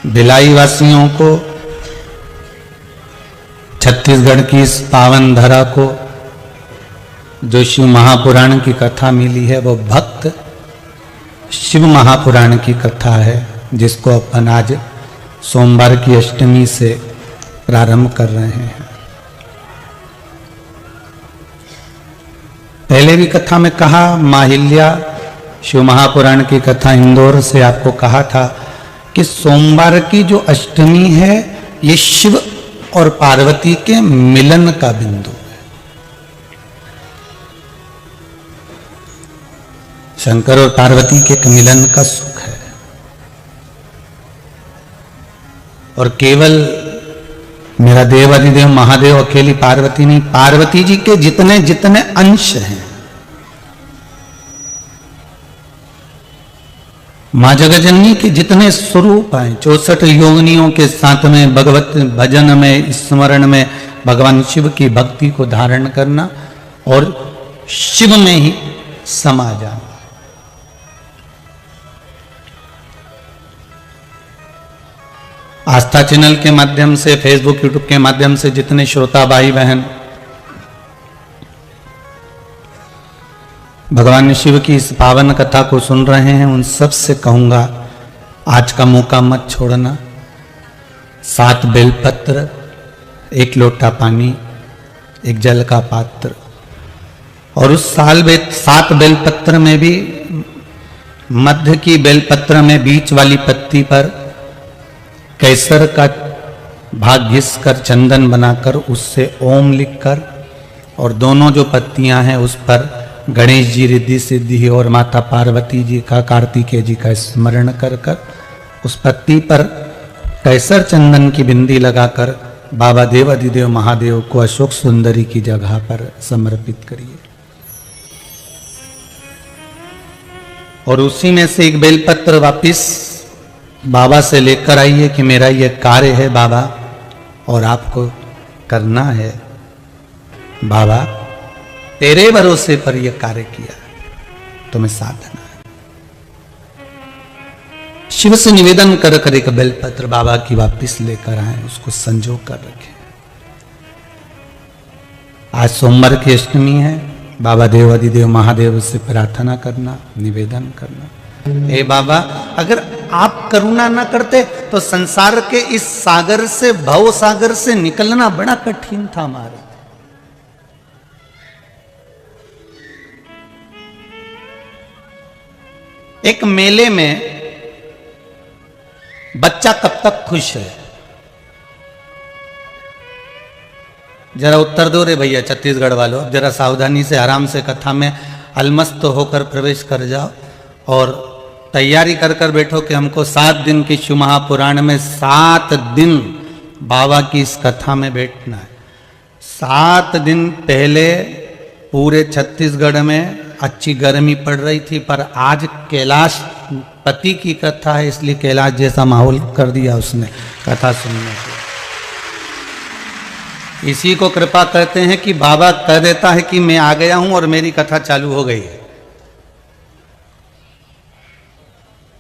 भिलाई वासियों को, छत्तीसगढ़ की इस पावन धरा को जो शिव महापुराण की कथा मिली है, वो भक्त शिव महापुराण की कथा है, जिसको अपन आज सोमवार की अष्टमी से प्रारंभ कर रहे हैं। पहले भी कथा में कहा, माहिल्या शिव महापुराण की कथा इंदौर से आपको कहा था कि सोमवार की जो अष्टमी है, ये शिव और पार्वती के मिलन का बिंदु है। शंकर और पार्वती के एक मिलन का सुख है। और केवल मेरा देव अधिदेव महादेव अकेली पार्वती नहीं, पार्वती जी के जितने जितने अंश हैं, मां जगजननी के जितने स्वरूप हैं, 64 योगिनियों के साथ में भगवत भजन में, स्मरण में भगवान शिव की भक्ति को धारण करना और शिव में ही समा जाना। आस्था चैनल के माध्यम से, फेसबुक यूट्यूब के माध्यम से जितने श्रोता भाई बहन भगवान शिव की इस पावन कथा को सुन रहे हैं, उन सब से कहूंगा, आज का मौका मत छोड़ना। 7 बेलपत्र, 1 लोटा पानी, 1 जल का पात्र, और उस 7 बेलपत्र में भी मध्य की बेलपत्र में बीच वाली पत्ती पर केसर का भाग घिस कर चंदन बनाकर उससे ओम लिखकर, और दोनों जो पत्तियां हैं उस पर गणेश जी, रिद्धि सिद्धि और माता पार्वती जी का, कार्तिकेय जी का स्मरण कर कर उस पत्ती पर केसर चंदन की बिंदी लगाकर बाबा देव अधिदेव महादेव को अशोक सुंदरी की जगह पर समर्पित करिए। और उसी में से 1 बेलपत्र वापिस बाबा से लेकर आइए कि मेरा ये कार्य है बाबा, और आपको करना है बाबा, तेरे भरोसे पर यह कार्य किया, तुम्हें साधना है। शिव से निवेदन कर कर 1 बेलपत्र बाबा की वापिस लेकर आए, उसको संजो कर रखें। आज सोमवार की अष्टमी है, बाबा देव अधिदेव महादेव से प्रार्थना करना, निवेदन करना, हे बाबा, अगर आप करुणा न करते तो संसार के इस सागर से, भव सागर से निकलना बड़ा कठिन था हमारा। एक मेले में बच्चा कब तक खुश है? जरा उत्तर दो रे भैया, छत्तीसगढ़ वालों, जरा सावधानी से आराम से कथा में अलमस्त होकर प्रवेश कर जाओ और तैयारी कर कर बैठो कि हमको 7 दिन की शिव महापुराण में 7 दिन बाबा की इस कथा में बैठना है। 7 दिन पहले पूरे छत्तीसगढ़ में अच्छी गर्मी पड़ रही थी, पर आज कैलाश पति की कथा है, इसलिए कैलाश जैसा माहौल कर दिया उसने कथा सुनने से। इसी को कृपा कहते हैं कि बाबा कह देता है कि मैं आ गया हूं और मेरी कथा चालू हो गई है,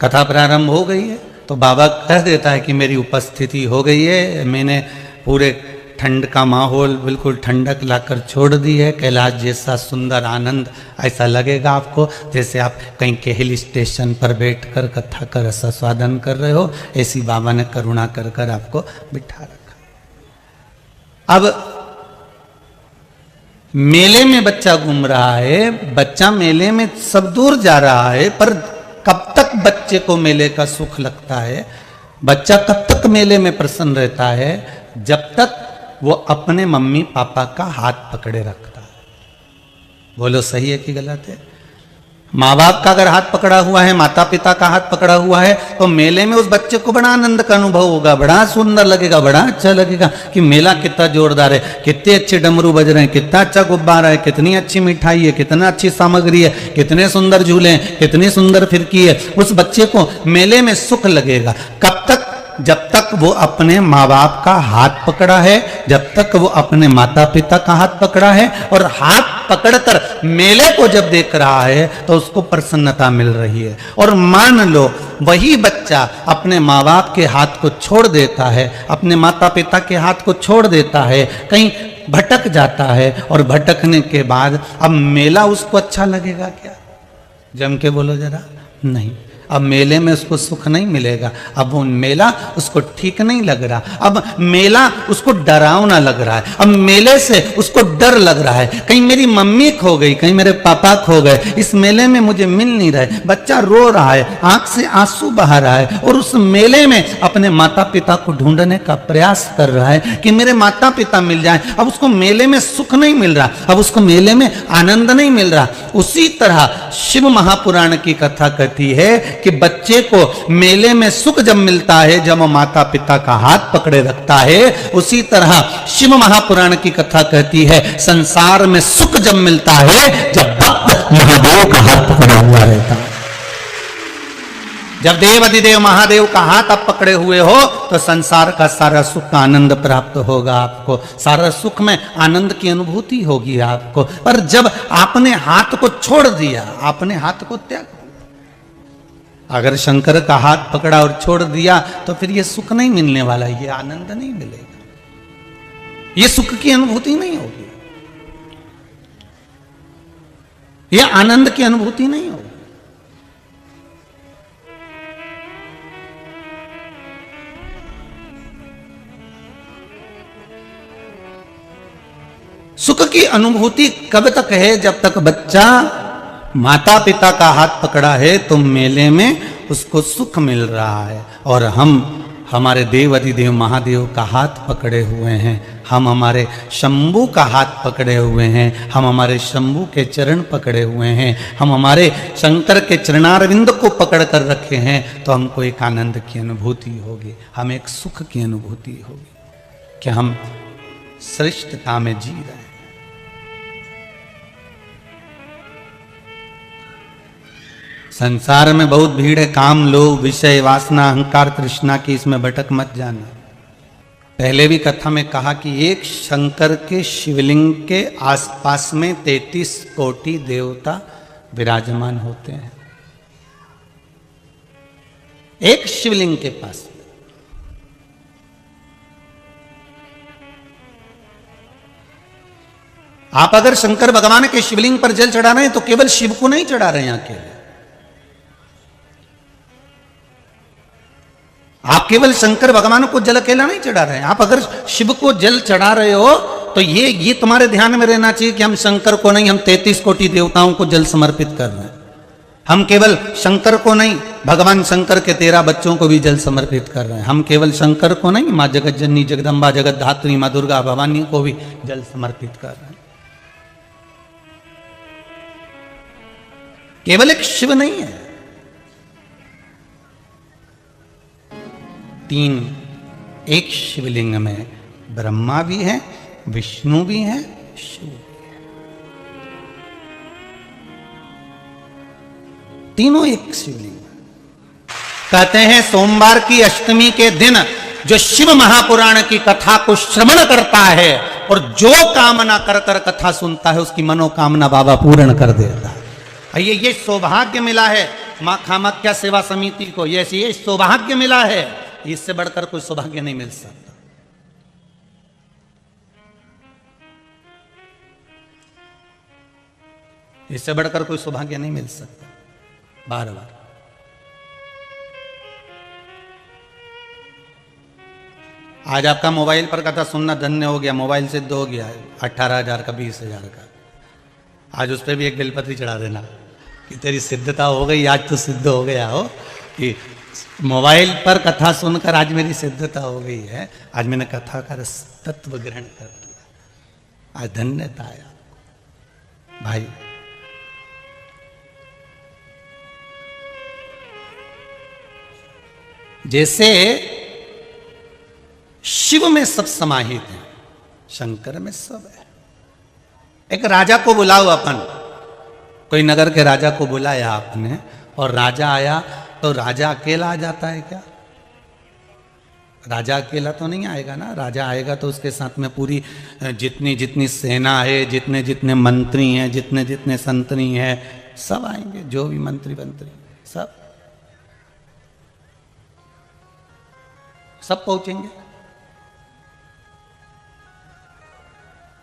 कथा प्रारंभ हो गई है, तो बाबा कह देता है कि मेरी उपस्थिति हो गई है, मैंने पूरे ठंड का माहौल बिल्कुल ठंडक लाकर छोड़ दी है। कैलाश जैसा सुंदर आनंद ऐसा लगेगा आपको जैसे आप कहीं के हिल स्टेशन पर बैठकर कथा का रसास्वादन कर रहे हो, ऐसी बाबा ने करुणा कर कर आपको बिठा रखा। अब मेले में बच्चा घूम रहा है, बच्चा मेले में सब दूर जा रहा है, पर कब तक बच्चे को मेले का सुख लगता है, बच्चा कब तक मेले में प्रसन्न रहता है? जब तक वो अपने मम्मी पापा का हाथ पकड़े रखता है। बोलो सही है कि गलत है? माँ बाप का अगर हाथ पकड़ा हुआ है, माता पिता का हाथ पकड़ा हुआ है, तो मेले में उस बच्चे को बड़ा आनंद का अनुभव होगा, बड़ा सुंदर लगेगा, बड़ा अच्छा लगेगा कि मेला कितना जोरदार है, कितने अच्छे डमरू बज रहे हैं, कितना अच्छा गुब्बारा है, कितनी अच्छी मिठाई है, कितना अच्छी सामग्री है, कितने सुंदर झूले हैं, कितनी सुंदर फिरकी है। उस बच्चे को मेले में सुख लगेगा। कब तक? जब तक वो अपने माँ बाप का हाथ पकड़ा है, जब तक वो अपने माता पिता का हाथ पकड़ा है, और हाथ पकड़कर मेले को जब देख रहा है तो उसको प्रसन्नता मिल रही है। और मान लो वही बच्चा अपने माँ बाप के हाथ को छोड़ देता है, अपने माता पिता के हाथ को छोड़ देता है, कहीं भटक जाता है, और भटकने के बाद अब मेला उसको अच्छा लगेगा क्या? जम के बोलो जरा, नहीं। अब मेले में उसको सुख नहीं मिलेगा, अब वो मेला उसको ठीक नहीं लग रहा, अब मेला उसको डरावना लग रहा है, अब मेले से उसको डर लग रहा है, कहीं मेरी मम्मी खो गई, कहीं मेरे पापा खो गए, इस मेले में मुझे मिल नहीं रहे। बच्चा रो रहा है, आंख से आंसू बहा रहा है, और उस मेले में अपने माता पिता को ढूंढने का प्रयास कर रहा है कि मेरे माता पिता मिल जाए। अब उसको मेले में सुख नहीं मिल रहा, अब उसको मेले में आनंद नहीं मिल रहा। उसी तरह शिव महापुराण की कथा कहती है कि बच्चे को मेले में सुख जब मिलता है, जब वो माता पिता का हाथ पकड़े रखता है, उसी तरह शिव महापुराण की कथा कहती है संसार में सुख जब मिलता है जब भक्त महादेव का हाथ पकड़ा हुआ रहता है। जब देव अधिदेव महादेव का हाथ आप पकड़े हुए हो तो संसार का सारा सुख का आनंद प्राप्त होगा आपको, सारा सुख में आनंद की अनुभूति होगी आपको। पर जब आपने हाथ को छोड़ दिया, आपने हाथ को त्याग, अगर शंकर का हाथ पकड़ा और छोड़ दिया तो फिर ये सुख नहीं मिलने वाला, ये आनंद नहीं मिलेगा, ये सुख की अनुभूति नहीं होगी, ये आनंद की अनुभूति नहीं होगी। सुख की अनुभूति कब तक है? जब तक बच्चा माता पिता का हाथ पकड़ा है तो मेले में उसको सुख मिल रहा है, और हम हमारे देव अधिदेव महादेव का हाथ पकड़े हुए हैं, हम हमारे शंभू का हाथ पकड़े हुए हैं, हम हमारे शंभू के चरण पकड़े हुए हैं, हम हमारे शंकर के चरणारविंद को पकड़ कर रखे हैं, तो हमको एक आनंद की अनुभूति होगी, हमें एक सुख की अनुभूति होगी कि हम श्रेष्ठता में जी रहे हैं। संसार में बहुत भीड़ है, काम लोभ विषय वासना अहंकार तृष्णा की, इसमें भटक मत जाना। पहले भी कथा में कहा कि एक शंकर के शिवलिंग के आसपास में 33 कोटि देवता विराजमान होते हैं, एक शिवलिंग के पास। आप अगर शंकर भगवान के शिवलिंग पर जल चढ़ा रहे हैं तो केवल शिव को नहीं चढ़ा रहे हैं अकेले, आप केवल शंकर भगवान को जल अकेला नहीं चढ़ा रहे हैं। आप अगर शिव को जल चढ़ा रहे हो तो ये तुम्हारे ध्यान में रहना चाहिए कि हम शंकर को नहीं, हम 33 कोटि देवताओं को जल समर्पित कर रहे हैं। हम केवल शंकर को नहीं, भगवान शंकर के 13 बच्चों को भी जल समर्पित कर रहे हैं। हम केवल शंकर को नहीं, माँ जगत जननी जगदम्बा जगत धात्री माँ दुर्गा भवानी को भी जल समर्पित कर रहे हैं। केवल एक शिव नहीं है, 3 एक शिवलिंग में ब्रह्मा भी है, विष्णु भी है, शिव भी है, तीनों एक शिवलिंग। कहते हैं सोमवार की अष्टमी के दिन जो शिव महापुराण की कथा को श्रवण करता है और जो कामना कर कर कथा सुनता है उसकी मनोकामना बाबा पूर्ण कर देता है। ये सौभाग्य मिला है मां कामाख्या सेवा समिति को, ये सौभाग्य मिला है, इससे बढ़कर कोई सौभाग्य नहीं मिल सकता। इससे बढ़कर कोई सौभाग्य नहीं मिल सकता। बार बार आज आपका मोबाइल पर कथा सुनना धन्य हो गया, मोबाइल सिद्ध हो गया है 18,000 का 20,000 का। आज उस पर भी एक बेलपत्री चढ़ा देना कि तेरी सिद्धता हो गई, आज तो सिद्ध हो गया हो कि मोबाइल पर कथा सुनकर आज मेरी सिद्धता हो गई है, आज मैंने कथा का तत्व ग्रहण कर लिया, आज धन्यता आया। भाई जैसे शिव में सब समाहित है, शंकर में सब है। एक राजा को बुलाओ, अपन कोई नगर के राजा को बुलाया आपने और राजा आया तो राजा अकेला आ जाता है क्या? राजा अकेला तो नहीं आएगा ना, राजा आएगा तो उसके साथ में पूरी जितनी जितनी सेना है, जितने जितने मंत्री हैं, जितने जितने संतरी हैं, सब आएंगे, जो भी मंत्री सब पहुंचेंगे।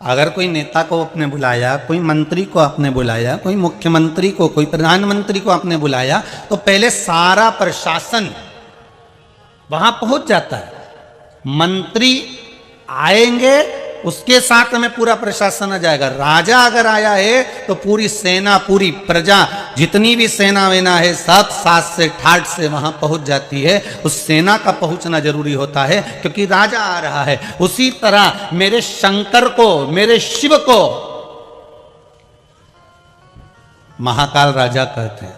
अगर कोई नेता को आपने बुलाया, कोई मंत्री को आपने बुलाया, कोई मुख्यमंत्री को, कोई प्रधानमंत्री को आपने बुलाया, तो पहले सारा प्रशासन वहां पहुंच जाता है। मंत्री आएंगे, उसके साथ में पूरा प्रशासन आ जाएगा। राजा अगर आया है तो पूरी सेना, पूरी प्रजा, जितनी भी सेना वेना है, सब साथ से ठाट से वहां पहुंच जाती है। उस सेना का पहुंचना जरूरी होता है क्योंकि राजा आ रहा है। उसी तरह मेरे शंकर को, मेरे शिव को महाकाल राजा कहते हैं।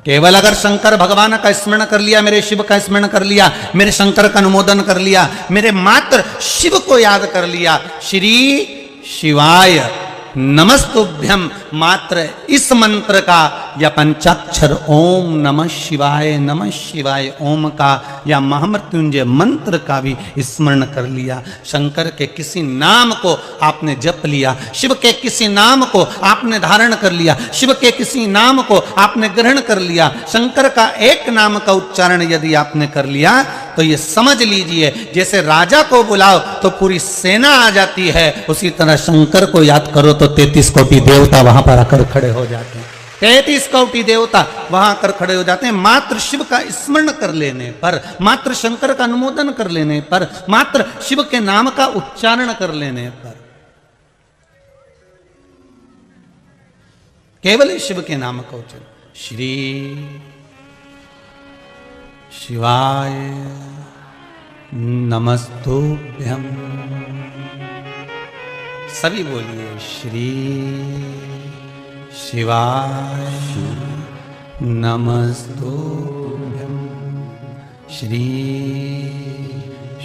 केवल अगर शंकर भगवान का स्मरण कर लिया, मेरे शिव का स्मरण कर लिया, मेरे शंकर का अनुमोदन कर लिया, मेरे मात्र शिव को याद कर लिया, श्री शिवाय नमस्तुभ्यम, मात्र इस मंत्र का या पंचाक्षर ओम नमः शिवाय ओम का या महामृत्युंजय मंत्र का भी स्मरण कर लिया। शंकर के किसी नाम को आपने जप लिया, शिव के किसी नाम को आपने धारण कर लिया, शिव के किसी नाम को आपने ग्रहण कर लिया, शंकर का एक नाम का उच्चारण यदि आपने कर लिया, तो ये समझ लीजिए जैसे राजा को बुलाओ तो पूरी सेना आ जाती है, उसी तरह शंकर को याद करो तो 33 कोटि देवता वहां पर आकर खड़े हो जाते हैं। 33 कोटि देवता वहां आकर खड़े हो जाते हैं। मात्र शिव का स्मरण कर लेने पर, मात्र शंकर का अनुमोदन कर लेने पर, मात्र शिव के नाम का उच्चारण कर लेने पर, केवल शिव के नाम का उच्चारण, श्री शिवाय नमस्तुभ्यम, सभी बोलिए श्री शिवाय नमस्तुभ्यम, श्री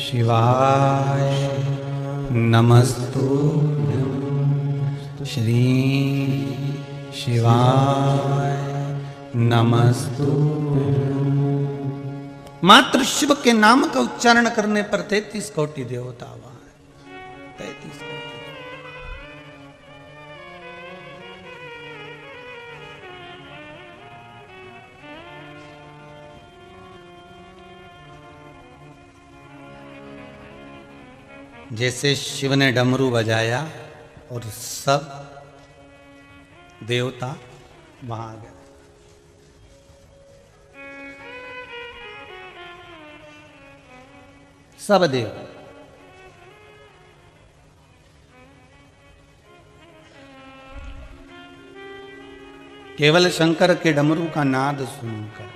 शिवाय नमस्तुभ्यम, श्री शिवाय नमस्तुभ्यम। मात्र शिव के नाम का उच्चारण करने पर 33 कोटि देवता वहां है। 33 कोटि। जैसे शिव ने डमरू बजाया और सब देवता वहां आ गए। सब देव केवल शंकर के डमरू का नाद सुनकर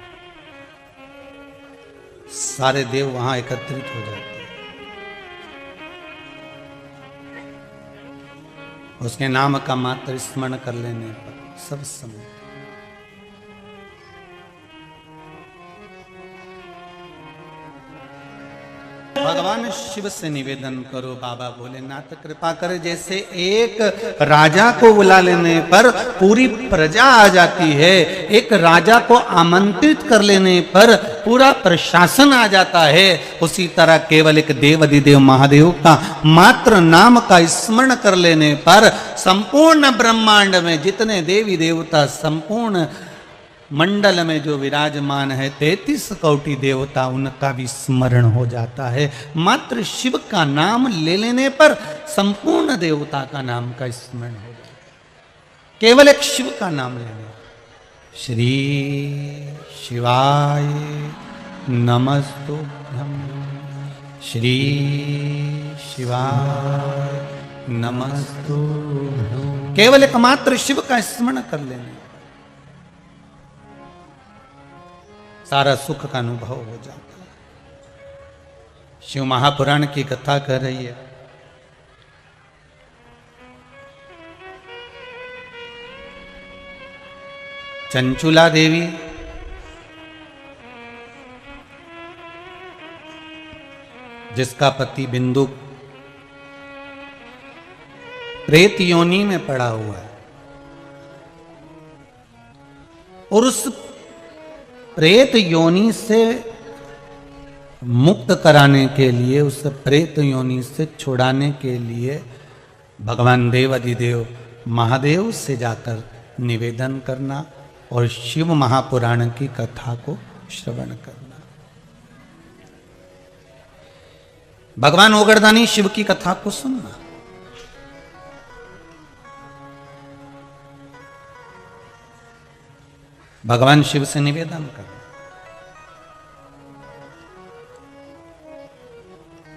सारे देव वहां एकत्रित हो जाते हैं। उसके नाम का मात्र स्मरण कर लेने पर सब समय भगवान शिव से निवेदन करो, बाबा भोलेनाथ कृपा करे। जैसे एक राजा को बुला लेने पर पूरी प्रजा आ जाती है, एक राजा को आमंत्रित कर लेने पर पूरा प्रशासन आ जाता है, उसी तरह केवल एक देव अधिदेव महादेव का मात्र नाम का स्मरण कर लेने पर संपूर्ण ब्रह्मांड में जितने देवी देवता, संपूर्ण मंडल में जो विराजमान है 33 कोटि देवता, उनका भी स्मरण हो जाता है। मात्र शिव का नाम ले लेने पर संपूर्ण देवता का नाम का स्मरण हो जाता है। केवल एक शिव का नाम लेने, श्री शिवाय नमस्तुभ्यम, श्री शिवाय नमस्तुभ्यम, केवल एक मात्र शिव का स्मरण कर लेने सारा सुख का अनुभव हो जाता है। शिव महापुराण की कथा कर रही है। चंचुला देवी जिसका पति बिंदु प्रेत योनि में पड़ा हुआ है और उस प्रेत योनि से मुक्त कराने के लिए, उस प्रेत योनि से छुड़ाने के लिए भगवान देव अधिदेव महादेव से जाकर निवेदन करना और शिव महापुराण की कथा को श्रवण करना। भगवान ओगरदानी शिव की कथा को सुनना। भगवान शिव से निवेदन करना।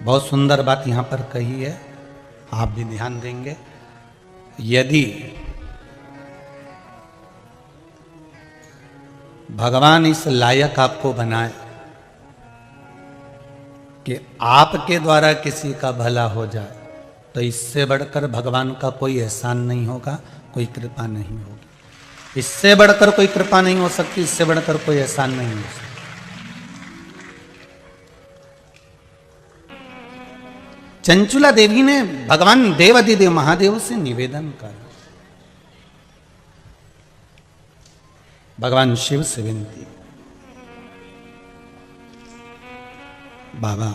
बहुत सुंदर बात यहां पर कही है, आप भी ध्यान देंगे। यदि भगवान इस लायक आपको बनाए कि आपके द्वारा किसी का भला हो जाए, तो इससे बढ़कर भगवान का कोई एहसान नहीं होगा, कोई कृपा नहीं होगी। इससे बढ़कर कोई कृपा नहीं हो सकती, इससे बढ़कर कोई एहसान नहीं हो सकता। चंचुला देवी ने भगवान देवाधिदेव महादेव से निवेदन करा, भगवान शिव से विनती, बाबा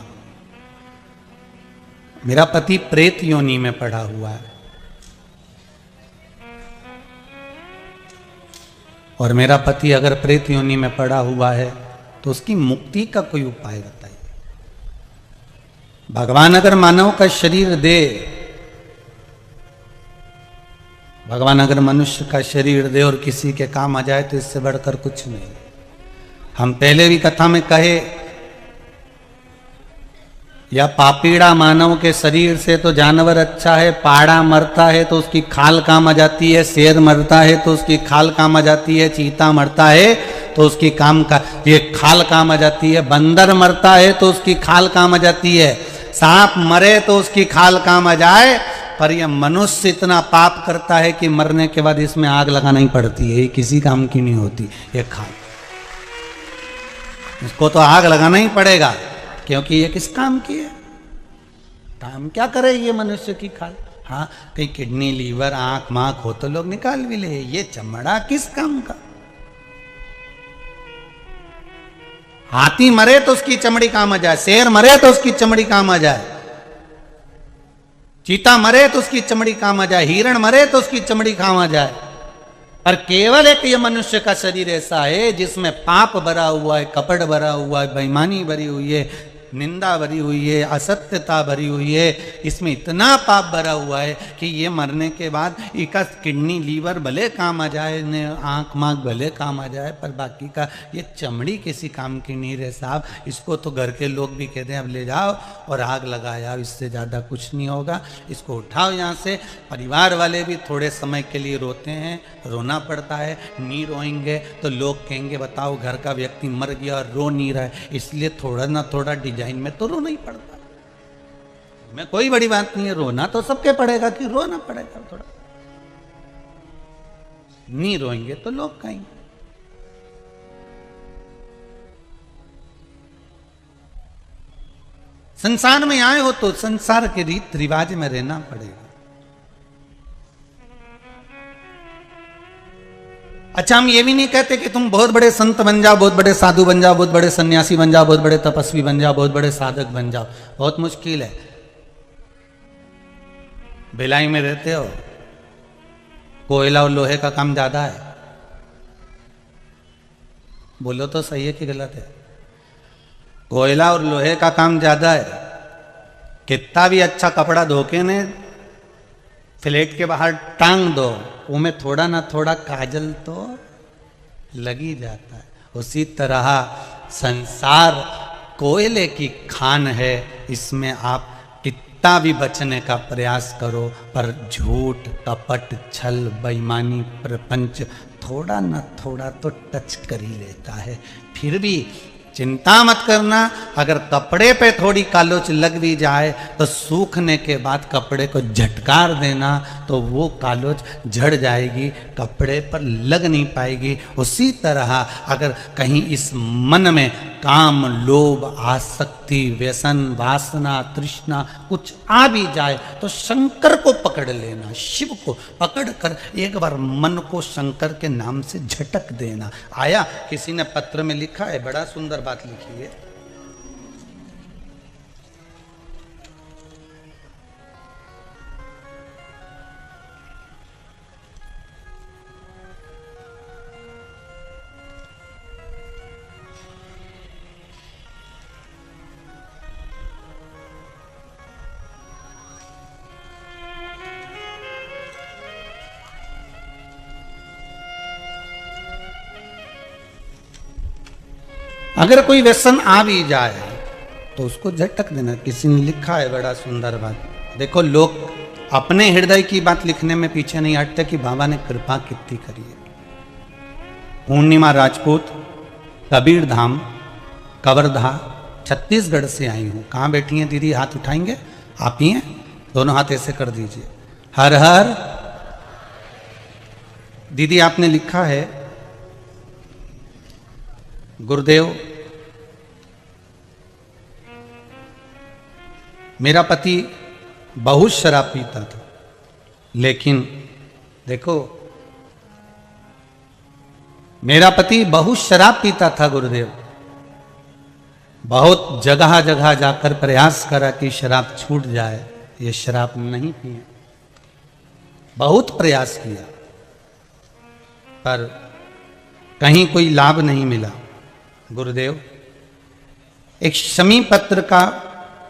मेरा पति प्रेत योनि में पड़ा हुआ है और मेरा पति अगर प्रेत योनि में पड़ा हुआ है तो उसकी मुक्ति का कोई उपाय बताइए। भगवान अगर मानव का शरीर दे, भगवान अगर मनुष्य का शरीर दे और किसी के काम आ जाए तो इससे बढ़कर कुछ नहीं। हम पहले भी कथा में कहे, या पापीड़ा मानव के शरीर से तो जानवर अच्छा है, पाड़ा मरता है तो उसकी खाल काम आ जाती है, शेर मरता है तो उसकी खाल काम आ जाती है, चीता मरता है तो उसकी ये खाल काम आ जाती है, बंदर मरता है तो उसकी खाल काम आ जाती है, सांप मरे तो उसकी खाल काम आ जाए। पर यह मनुष्य इतना पाप करता है कि मरने के बाद इसमें आग लगाना ही पड़ती है, ये किसी काम की नहीं होती। ये खाल, इसको तो आग लगाना ही पड़ेगा, क्योंकि ये किस काम की है, काम क्या करे ये मनुष्य की खाल। हाँ, कहीं किडनी लीवर आंख मांख हो तो लोग निकाल भी ले, ये चमड़ा किस काम का। हाथी मरे तो उसकी चमड़ी काम आ जाए, शेर मरे तो उसकी चमड़ी काम आ जाए, चीता मरे तो उसकी चमड़ी काम आ जाए, हिरण मरे तो उसकी चमड़ी काम आ जाए। पर केवल एक ये मनुष्य का शरीर ऐसा है जिसमें पाप भरा हुआ है, कपट भरा हुआ है, बेईमानी भरी हुई है, निंदा भरी हुई है, असत्यता भरी हुई है, इसमें इतना पाप भरा हुआ है कि ये मरने के बाद इसका किडनी लीवर भले काम आ जाए, आंख मांख भले काम आ जाए, पर बाकी का ये चमड़ी किसी काम की नहीं रहे साहब। इसको तो घर के लोग भी कहते हैं अब ले जाओ और आग लगाया, इससे ज़्यादा कुछ नहीं होगा, इसको उठाओ यहाँ से। परिवार वाले भी थोड़े समय के लिए रोते हैं, रोना पड़ता है, नहीं रोएंगे तो लोग कहेंगे बताओ घर का व्यक्ति मर गया और रो नहीं रहा है, इसलिए थोड़ा ना थोड़ा डिजाइन में तो रोना ही पड़ता है। में कोई बड़ी बात नहीं है, रोना तो सबके पड़ेगा कि रोना पड़ेगा, थोड़ा नहीं रोएंगे तो लोग कहेंगे। संसार में आए हो तो संसार के रीत रिवाज में रहना पड़ेगा। अच्छा, हम ये भी नहीं कहते कि तुम बहुत बड़े संत बन जाओ, बहुत बड़े साधु बन जाओ, बहुत बड़े सन्यासी बन जाओ, बहुत बड़े तपस्वी बन जाओ, बहुत बड़े साधक बन जाओ, बहुत मुश्किल है। भिलाई में रहते हो, कोयला और लोहे का काम ज्यादा है, बोलो तो सही है कि गलत है? कोयला और लोहे का काम ज्यादा है। कितना भी अच्छा कपड़ा धोके ने फ्लैट के बाहर टांग दो, उनमें थोड़ा ना थोड़ा काजल तो लग ही जाता है। उसी तरह संसार कोयले की खान है, इसमें आप कितना भी बचने का प्रयास करो, पर झूठ कपट छल बेईमानी प्रपंच थोड़ा ना थोड़ा तो टच कर ही लेता है। फिर भी चिंता मत करना, अगर कपड़े पे थोड़ी कालोच लग भी जाए तो सूखने के बाद कपड़े को झटकार देना तो वो कालोच झड़ जाएगी, कपड़े पर लग नहीं पाएगी। उसी तरह अगर कहीं इस मन में काम लोभ आसक्ति व्यसन वासना तृष्णा कुछ आ भी जाए तो शंकर को पकड़ लेना, शिव को पकड़ कर एक बार मन को शंकर के नाम से झटक देना। आया किसी ने पत्र में लिखा है, बड़ा सुंदर बात लिखी है। अगर कोई व्यसन आ भी जाए तो उसको झटक देना। किसी ने लिखा है बड़ा सुंदर बात, देखो लोग अपने हृदय की बात लिखने में पीछे नहीं हटते कि बाबा ने कृपा कितनी करी है। पूर्णिमा राजपूत, कबीर धाम, कवर्धा, छत्तीसगढ़ से आई हूं। कहां बैठी हैं दीदी? हाथ उठाएंगे? आप ही हैं? दोनों हाथ ऐसे कर दीजिए। हर हर। दीदी आपने लिखा है, गुरुदेव मेरा पति बहुत शराब पीता था, लेकिन देखो मेरा पति बहुत शराब पीता था गुरुदेव, बहुत जगह जगह जाकर प्रयास करा कि शराब छूट जाए, ये शराब नहीं पिए, बहुत प्रयास किया पर कहीं कोई लाभ नहीं मिला। गुरुदेव एक शमी पत्र का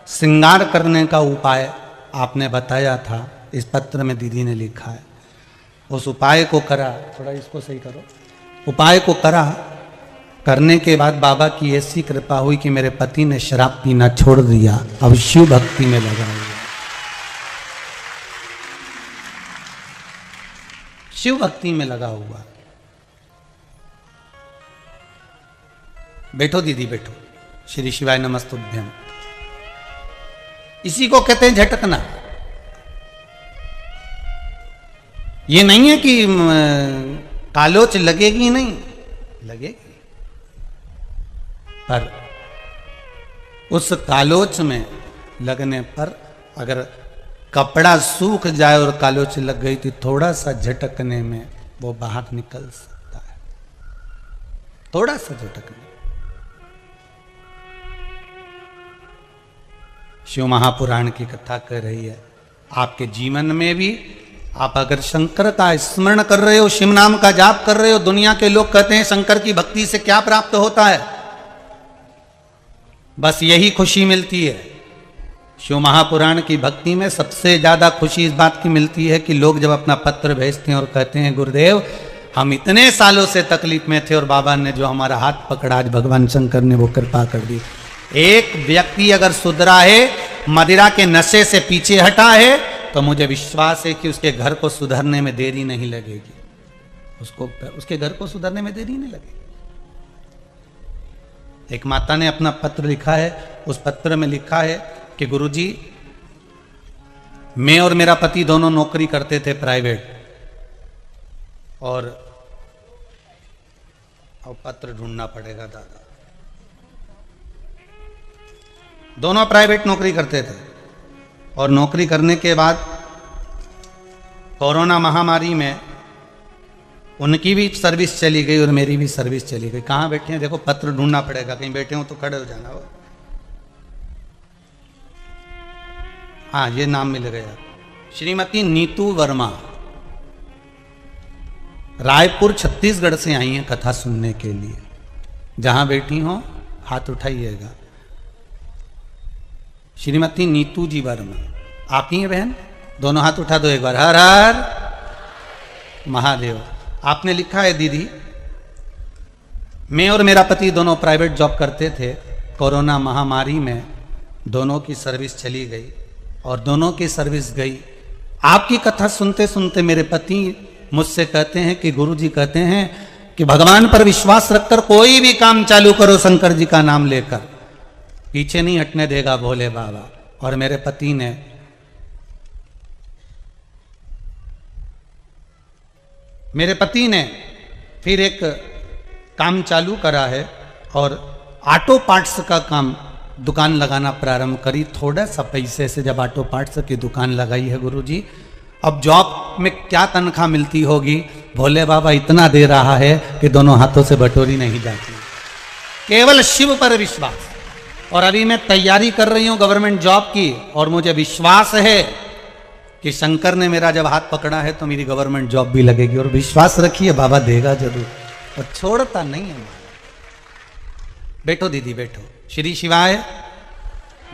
श्रृंगार करने का उपाय आपने बताया था, इस पत्र में दीदी ने लिखा है। उस उपाय को करा, थोड़ा इसको सही करो, उपाय को करा, करने के बाद बाबा की ऐसी कृपा हुई कि मेरे पति ने शराब पीना छोड़ दिया, अब शिव भक्ति में लगा हुआ, शिव भक्ति में लगा हुआ। बैठो दीदी बैठो। श्री शिवाय नमस्तुभ्यम। इसी को कहते हैं झटकना। ये नहीं है कि कालोच लगेगी, नहीं लगेगी, पर उस कालोच में लगने पर अगर कपड़ा सूख जाए और कालोच लग गई तो थोड़ा सा झटकने में वो बाहर निकल सकता है, थोड़ा सा झटकने। शिव महापुराण की कथा कर रही है। आपके जीवन में भी आप अगर शंकर का स्मरण कर रहे हो, शिव नाम का जाप कर रहे हो, दुनिया के लोग कहते हैं शंकर की भक्ति से क्या प्राप्त होता है, बस यही खुशी मिलती है। शिव महापुराण की भक्ति में सबसे ज्यादा खुशी इस बात की मिलती है कि लोग जब अपना पत्र भेजते हैं और कहते हैं गुरुदेव हम इतने सालों से तकलीफ में थे और बाबा ने जो हमारा हाथ पकड़ा, आज भगवान शंकर ने वो कृपा कर दी। एक व्यक्ति अगर सुधरा है, मदिरा के नशे से पीछे हटा है, तो मुझे विश्वास है कि उसके घर को सुधरने में देरी नहीं लगेगी, उसके घर को सुधरने में देरी नहीं लगेगी। एक माता ने अपना पत्र लिखा है, उस पत्र में लिखा है कि गुरुजी मैं और मेरा पति दोनों नौकरी करते थे प्राइवेट, और अब पत्र ढूंढना पड़ेगा दादा, दोनों प्राइवेट नौकरी करते थे और नौकरी करने के बाद कोरोना महामारी में उनकी भी सर्विस चली गई और मेरी भी सर्विस चली गई। कहाँ बैठे हैं देखो, पत्र ढूंढना पड़ेगा, कहीं बैठे हो तो खड़े हो जाना हो। हाँ ये नाम मिल गया, श्रीमती नीतू वर्मा, रायपुर छत्तीसगढ़ से आई हैं कथा सुनने के लिए। जहां बैठी हो हाथ उठाइएगा। श्रीमती नीतू जी वर्मा, आप ही हैं बहन? दोनों हाथ उठा दो एक बार। हर हर महादेव। आपने लिखा है दीदी मैं और मेरा पति दोनों प्राइवेट जॉब करते थे, कोरोना महामारी में दोनों की सर्विस चली गई और दोनों की सर्विस गई। आपकी कथा सुनते सुनते मेरे पति मुझसे कहते हैं कि गुरुजी कहते हैं कि भगवान पर विश्वास रखकर कोई भी काम चालू करो, शंकर जी का नाम लेकर, पीछे नहीं हटने देगा भोले बाबा। और मेरे पति ने फिर एक काम चालू करा है और ऑटो पार्ट्स का काम दुकान लगाना प्रारंभ करी। थोड़ा सा पैसे से जब ऑटो पार्ट्स की दुकान लगाई है गुरुजी, अब जॉब में क्या तनख्वाह मिलती होगी, भोले बाबा इतना दे रहा है कि दोनों हाथों से बटोरी नहीं जाती। केवल शिव पर विश्वास। और अभी मैं तैयारी कर रही हूं गवर्नमेंट जॉब की, और मुझे विश्वास है कि शंकर ने मेरा जब हाथ पकड़ा है तो मेरी गवर्नमेंट जॉब भी लगेगी। और विश्वास रखिए बाबा देगा जरूर, और छोड़ता नहीं है। बैठो दीदी बैठो। श्री शिवाय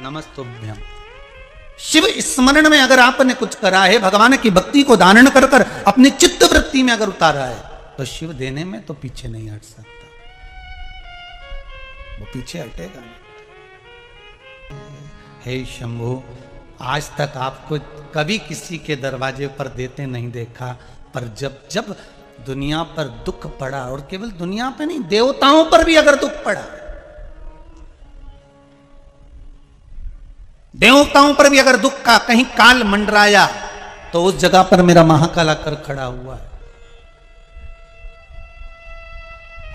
नमस्तुभ्यम। शिव स्मरण में अगर आपने कुछ करा है, भगवान की भक्ति को धारण कर कर अपनी चित्त वृत्ति में अगर उतारा है, तो शिव देने में तो पीछे नहीं हट सकता। वो पीछे हटेगा नहीं। हे शंभु, आज तक आपको कभी किसी के दरवाजे पर देते नहीं देखा, पर जब जब दुनिया पर दुख पड़ा, और केवल दुनिया पे नहीं, देवताओं पर भी अगर दुख पड़ा, देवताओं पर भी अगर दुख का कहीं काल मंडराया, तो उस जगह पर मेरा महाकाल आकर खड़ा हुआ है।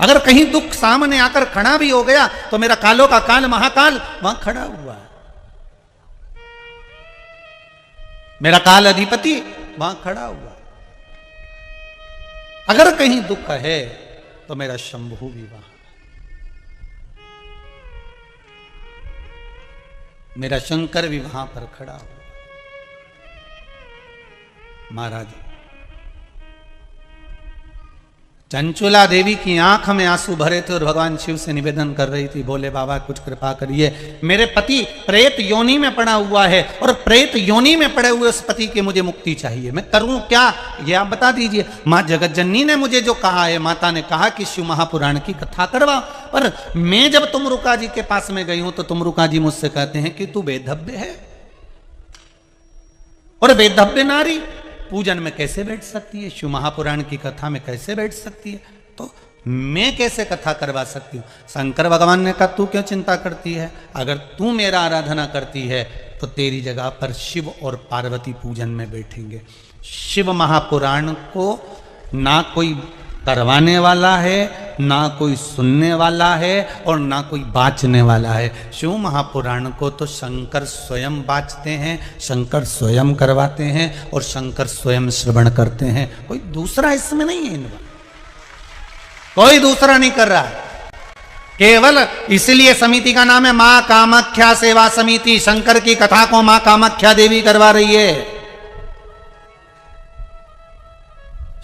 अगर कहीं दुख सामने आकर खड़ा भी हो गया, तो मेरा कालों का काल महाकाल वहां खड़ा हुआ है। मेरा काल अधिपति वहां खड़ा हुआ है। अगर कहीं दुख है, तो मेरा शंभु भी वहां, मेरा शंकर भी वहां पर खड़ा हुआ। महाराज, चंचुला देवी की आंख में आंसू भरे थे और भगवान शिव से निवेदन कर रही थी, बोले बाबा कुछ कृपा करिए, मेरे पति प्रेत योनि में पड़ा हुआ है और प्रेत योनि में पड़े हुए उस पति की मुझे मुक्ति चाहिए, मैं करूं क्या, ये आप बता दीजिए। मां जगतजननी ने मुझे जो कहा है, माता ने कहा कि शिव महापुराण की कथा करवा, पर मैं जब तुमरुका जी के पास में गई हूं, तो तुमरुका जी मुझसे कहते हैं कि तू बेधब्य है, और बेधब्य नारी पूजन में कैसे बैठ सकती है, शिव महापुराण की कथा में कैसे बैठ सकती है, तो मैं कैसे कथा करवा सकती हूँ। शंकर भगवान ने कहा तू क्यों चिंता करती है, अगर तू मेरा आराधना करती है तो तेरी जगह पर शिव और पार्वती पूजन में बैठेंगे। शिव महापुराण को ना कोई करवाने वाला है, ना कोई सुनने वाला है, और ना कोई बाँचने वाला है। शिव महापुराण को तो शंकर स्वयं बाँचते हैं, शंकर स्वयं करवाते हैं, और शंकर स्वयं श्रवण करते हैं। कोई दूसरा इसमें नहीं है, इनका कोई दूसरा नहीं कर रहा है। केवल इसलिए समिति का नाम है मां कामाख्या सेवा समिति। शंकर की कथा को मां कामाख्या देवी करवा रही है,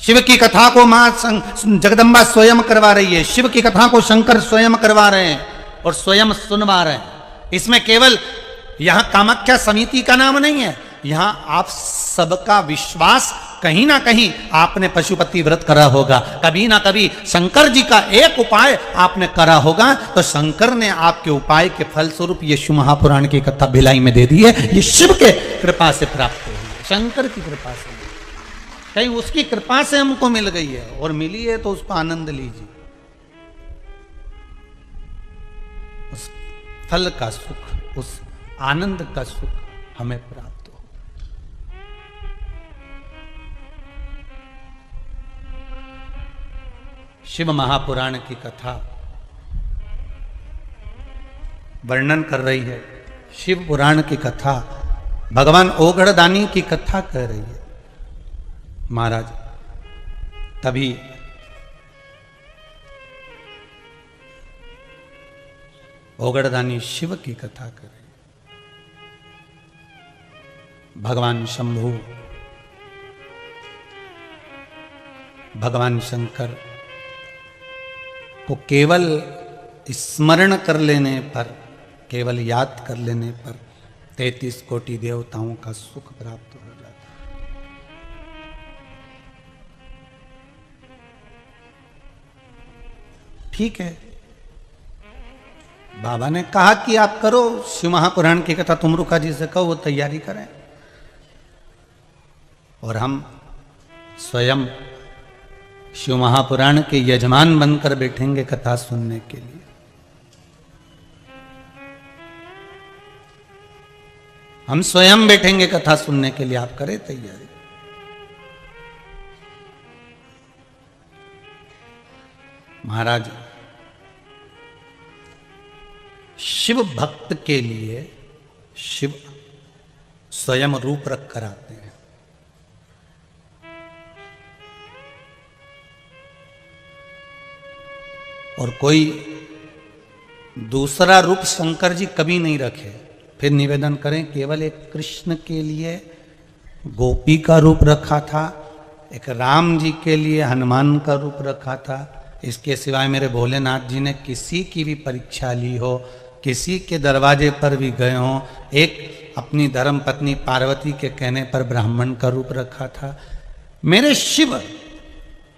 शिव की कथा को मां जगदम्बा स्वयं करवा रही है, शिव की कथा को शंकर स्वयं करवा रहे हैं और स्वयं सुनवा रहे हैं। इसमें केवल यहां कामाख्या समिति का नाम नहीं है, यहां आप सबका विश्वास, कहीं ना कहीं आपने पशुपति व्रत करा होगा, कभी ना कभी शंकर जी का एक उपाय आपने करा होगा, तो शंकर ने आपके उपाय के फलस्वरूप ये शिव महापुराण की कथा भिलाई में दे दी है। ये शिव के कृपा से प्राप्त हुई है, शंकर की कृपा से, कहीं उसकी कृपा से हमको मिल गई है, और मिली है तो उसको आनंद लीजिए, उस फल का सुख, उस आनंद का सुख हमें प्राप्त हो। शिव महापुराण की कथा वर्णन कर रही है, शिव पुराण की कथा भगवान ओगड़दानी की कथा कह रही है। महाराज, तभी ओगड़दानी शिव की कथा करे, भगवान शंभु, भगवान शंकर को केवल स्मरण कर लेने पर, केवल याद कर लेने पर 33 कोटि देवताओं का सुख प्राप्त हो जाता है। ठीक है, बाबा ने कहा कि आप करो शिव महापुराण की कथा, तुमरुका जी से कहो वो तैयारी करें, और हम स्वयं शिव महापुराण के यजमान बनकर बैठेंगे कथा सुनने के लिए। हम स्वयं बैठेंगे कथा सुनने के लिए, आप करें तैयारी। महाराज, शिव भक्त के लिए शिव स्वयं रूप रख कर आते हैं। और कोई दूसरा रूप शंकर जी कभी नहीं रखे। फिर निवेदन करें, केवल एक कृष्ण के लिए गोपी का रूप रखा था, एक राम जी के लिए हनुमान का रूप रखा था। इसके सिवाय मेरे भोलेनाथ जी ने किसी की भी परीक्षा ली हो, किसी के दरवाजे पर भी गए हों, एक अपनी धर्म पत्नी पार्वती के कहने पर ब्राह्मण का रूप रखा था। मेरे शिव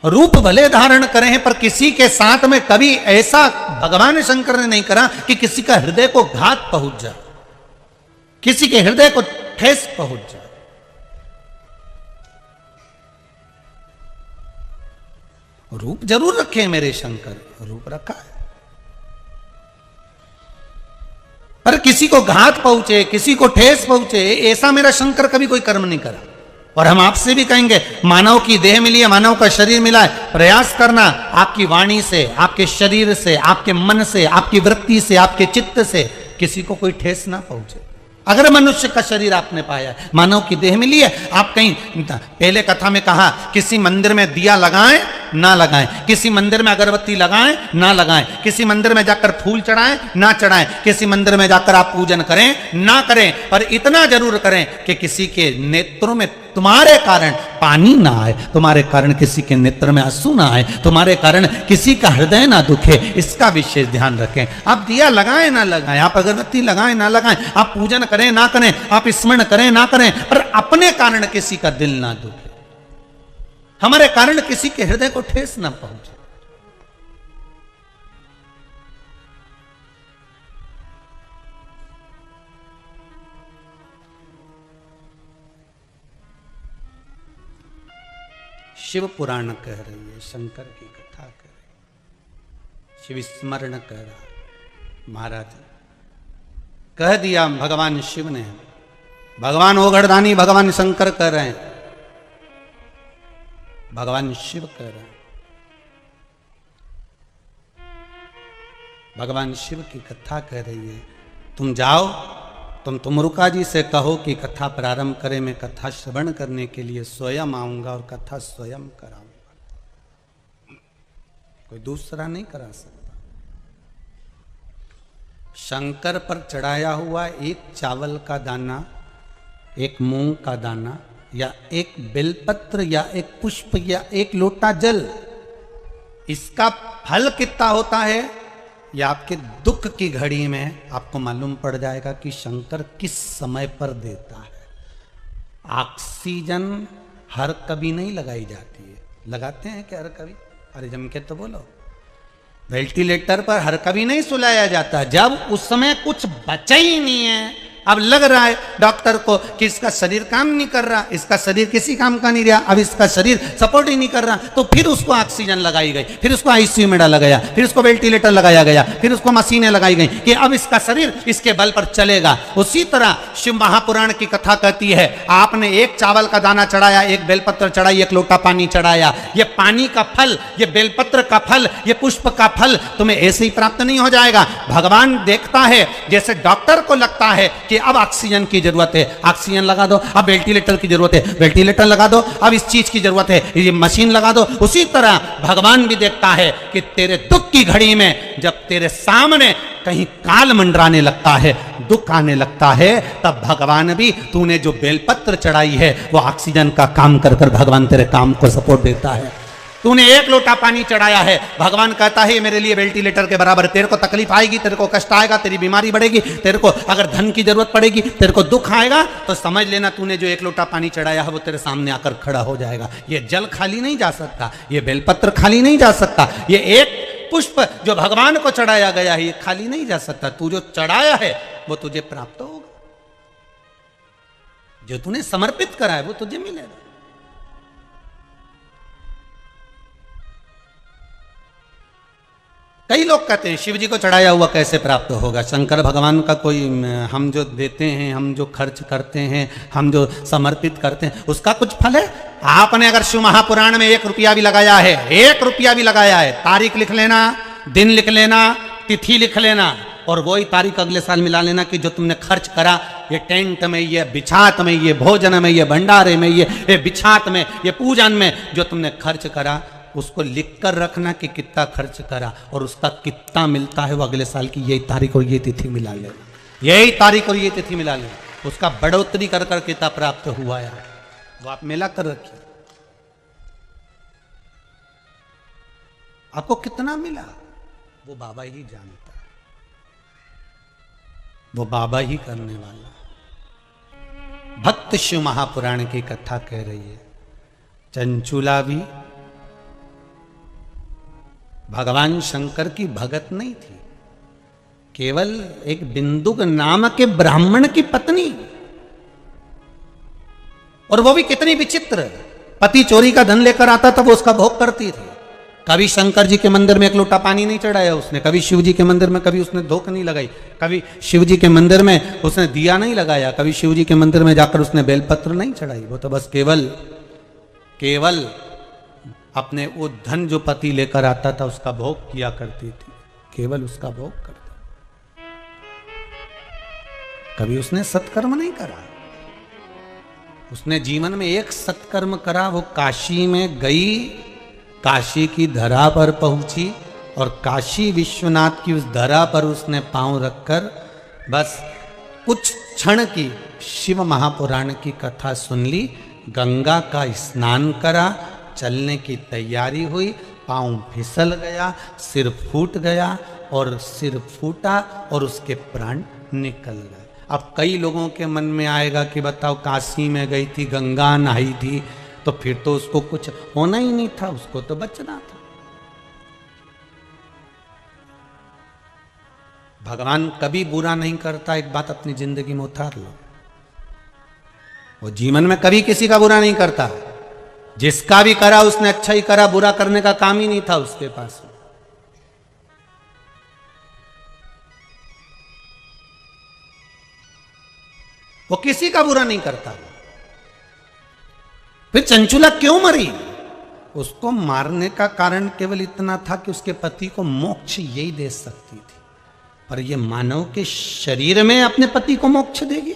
रूप भले धारण करें हैं, पर किसी के साथ में कभी ऐसा भगवान शंकर ने नहीं करा कि किसी का हृदय को घात पहुंच जाए, किसी के हृदय को ठेस पहुंच जाए। रूप जरूर रखे हैं मेरे शंकर, रूप रखा है, पर किसी को घात पहुंचे, किसी को ठेस पहुंचे, ऐसा मेरा शंकर कभी कोई कर्म नहीं करा। और हम आपसे भी कहेंगे, मानव की देह मिली है, मानव का शरीर मिला है, प्रयास करना आपकी वाणी से, आपके शरीर से, आपके मन से, आपकी वृत्ति से, आपके चित्त से किसी को कोई ठेस ना पहुंचे। अगर मनुष्य का शरीर आपने पाया है, मानव की देह मिली है, आप कहीं, पहले कथा में कहा, किसी मंदिर में दिया लगाएं ना लगाएं, किसी मंदिर में अगरबत्ती लगाएं ना लगाएं, किसी मंदिर में जाकर फूल चढ़ाएं ना चढ़ाएं, किसी मंदिर में जाकर आप पूजन करें ना करें, पर इतना जरूर करें कि किसी के नेत्रों में तुम्हारे कारण पानी ना आए, तुम्हारे कारण किसी के नेत्र में आंसू ना आए, तुम्हारे कारण किसी का हृदय ना दुखे, इसका विशेष ध्यान रखें। आप दिया लगाएं ना लगाएं, आप अगरबत्ती लगाएं ना लगाएं, आप पूजन करें ना करें, आप स्मरण करें ना करें, पर अपने कारण किसी का दिल ना दुखे, हमारे कारण किसी के हृदय को ठेस ना पहुंचे। शिव पुराण कह रही है, शंकर की कथा कह रही है, शिव स्मरण कह रहा महाराज, कह दिया भगवान शिव ने, भगवान ओघड़दानी भगवान शंकर कह रहे हैं, भगवान शिव कह रहे हैं, भगवान शिव की कथा कह रही है, तुम जाओ, तुम तुमरुका जी से कहो कि कथा प्रारंभ करें, मैं कथा श्रवण करने के लिए स्वयं आऊंगा और कथा स्वयं कराऊंगा, कोई दूसरा नहीं करा सकता। शंकर पर चढ़ाया हुआ एक चावल का दाना, एक मूंग का दाना, या एक बेलपत्र, या एक पुष्प, या एक लोटा जल, इसका फल कितना होता है, या आपके दुख की घड़ी में आपको मालूम पड़ जाएगा कि शंकर किस समय पर देता है। ऑक्सीजन हर कभी नहीं लगाई जाती है, लगाते हैं क्या हर कभी? अरे जम के तो बोलो। वेंटिलेटर पर हर कभी नहीं सुलाया जाता, जब उस समय कुछ बचा ही नहीं है, अब लग रहा है डॉक्टर को कि इसका शरीर काम नहीं कर रहा, इसका शरीर किसी काम का नहीं रहा, अब इसका शरीर सपोर्ट ही नहीं कर रहा, तो फिर उसको ऑक्सीजन लगाई गई, फिर उसको आईसीयू में डाला गया, फिर उसको वेंटिलेटर लगाया गया, फिर उसको मशीनें लगाई गई कि अब इसका शरीर इसके बल पर चलेगा। उसी तरह शिव महापुराण की कथा कहती है, आपने एक चावल का दाना चढ़ाया, एक बेलपत्र चढ़ाई, एक लोटा पानी चढ़ाया, ये पानी का फल, ये बेलपत्र का फल, ये पुष्प का फल तुम्हें ऐसे ही प्राप्त नहीं हो जाएगा। भगवान देखता है, जैसे डॉक्टर को लगता है कि अब ऑक्सीजन की जरूरत है, ऑक्सीजन लगा दो, अब वेंटिलेटर की जरूरत है, वेंटिलेटर लगा दो, अब इस चीज की जरूरत है, ये मशीन लगा दो। उसी तरह भगवान भी देखता है कि तेरे दुख की घड़ी में जब तेरे सामने कहीं काल मंडराने लगता है, दुख आने लगता है, तब भगवान भी, तूने जो बेलपत्र चढ़ाई है वो ऑक्सीजन का काम कर कर भगवान तेरे काम को सपोर्ट देता है। तूने एक लोटा पानी चढ़ाया है, भगवान कहता है मेरे लिए वेंटिलेटर के बराबर, तेरे को तकलीफ आएगी, तेरे को कष्ट आएगा, तेरी बीमारी बढ़ेगी, तेरे को अगर धन की जरूरत पड़ेगी, तेरे को दुख आएगा, तो समझ लेना तूने जो एक लोटा पानी चढ़ाया है वो तेरे सामने आकर खड़ा हो जाएगा। ये जल खाली नहीं जा सकता, ये बेलपत्र खाली नहीं जा सकता, ये एक पुष्प जो भगवान को चढ़ाया गया है ये खाली नहीं जा सकता। तू जो चढ़ाया है वो तुझे प्राप्त होगा, जो तूने समर्पित करा है वो तुझे मिलेगा। कई लोग कहते हैं शिव जी को चढ़ाया हुआ कैसे प्राप्त होगा, शंकर भगवान का कोई, हम जो देते हैं, हम जो खर्च करते हैं, हम जो समर्पित करते हैं, उसका कुछ फल है? आपने अगर शिव महापुराण में 1 रुपया भी लगाया है, 1 रुपया भी लगाया है, तारीख लिख लेना, दिन लिख लेना, तिथि लिख लेना, और वही तारीख अगले साल मिला लेना कि जो तुमने खर्च करा, ये टेंट में, ये बिछात में, ये भोजन में, ये भंडारे में, ये बिछात में, ये पूजन में जो तुमने खर्च करा, उसको लिख कर रखना कि कितना खर्च करा और उसका कितना मिलता है, वो अगले साल की यही तारीख और ये तिथि मिला लेना, यही तारीख और ये तिथि मिला लेना, उसका बढ़ोतरी कर कर कितना प्राप्त हुआ है वो आप मिला कर रखिए। आपको कितना मिला वो बाबा ही जानता है, वो बाबा ही करने वाला। भक्त शिव महापुराण की कथा कह रही है, चंचुला भी भगवान शंकर की भगत नहीं थी, केवल एक बिंदुक नाम के ब्राह्मण की पत्नी, और वो भी कितनी विचित्र। पति चोरी का धन लेकर आता था, वो उसका भोग करती थी। कभी शंकर जी के मंदिर में एक लोटा पानी नहीं चढ़ाया उसने, कभी शिव जी के मंदिर में कभी उसने धूप नहीं लगाई, कभी शिव जी के मंदिर में उसने दिया नहीं लगाया, कभी शिव जी के मंदिर में जाकर उसने बेलपत्र नहीं चढ़ाई। वो तो बस केवल अपने वो धन जो पति लेकर आता था उसका भोग किया करती थी, केवल उसका भोग करती। कभी उसने सत्कर्म नहीं करा। उसने जीवन में एक सत्कर्म करा, वो काशी में गई, काशी की धरा पर पहुंची और काशी विश्वनाथ की उस धरा पर उसने पांव रखकर बस कुछ क्षण की शिव महापुराण की कथा सुन ली, गंगा का स्नान करा, चलने की तैयारी हुई, पांव फिसल गया, सिर फूट गया और सिर फूटा और उसके प्राण निकल गए। अब कई लोगों के मन में आएगा कि बताओ, काशी में गई थी, गंगा नहाई थी, तो फिर तो उसको कुछ होना ही नहीं था, उसको तो बचना था। भगवान कभी बुरा नहीं करता, एक बात अपनी जिंदगी में उतार लो। वो जीवन में कभी किसी का बुरा नहीं करता। जिसका भी करा उसने अच्छा ही करा, बुरा करने का काम ही नहीं था उसके पास। वो किसी का बुरा नहीं करता। फिर चंचुला क्यों मरी? उसको मारने का कारण केवल इतना था कि उसके पति को मोक्ष यही दे सकती थी, पर यह मानव के शरीर में अपने पति को मोक्ष देगी?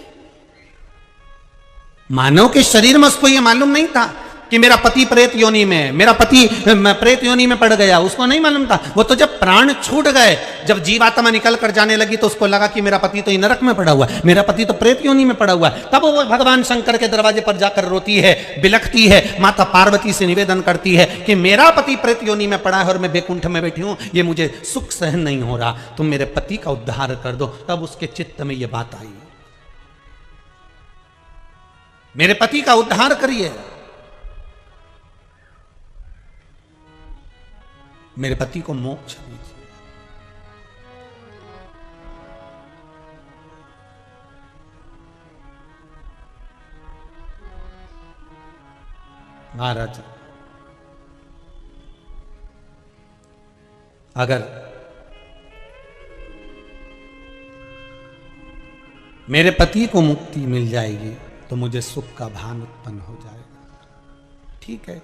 मानव के शरीर में उसको यह मालूम नहीं था कि मेरा पति प्रेत योनि में है, मेरा पति प्रेत योनि में पड़ गया, उसको नहीं मालूम था। वो तो जब प्राण छूट गए, जब जीवात्मा निकल कर जाने लगी तो उसको लगा कि मेरा पति तो नरक में पड़ा हुआ है, मेरा पति तो प्रेत योनि में पड़ा हुआ है। तब वो भगवान शंकर के दरवाजे पर जाकर रोती है, बिलखती है, माता पार्वती से निवेदन करती है कि मेरा पति प्रेत योनि में पड़ा है और मैं बैकुंठ में बैठी हूं, ये मुझे सुख सहन नहीं हो रहा, तुम मेरे पति का उद्धार कर दो। तब उसके चित्त में यह बात आई, मेरे पति का उद्धार करिए, मेरे पति को मोक्ष दीजिए। महाराज, अगर मेरे पति को मुक्ति मिल जाएगी तो मुझे सुख का भान उत्पन्न हो जाएगा। ठीक है,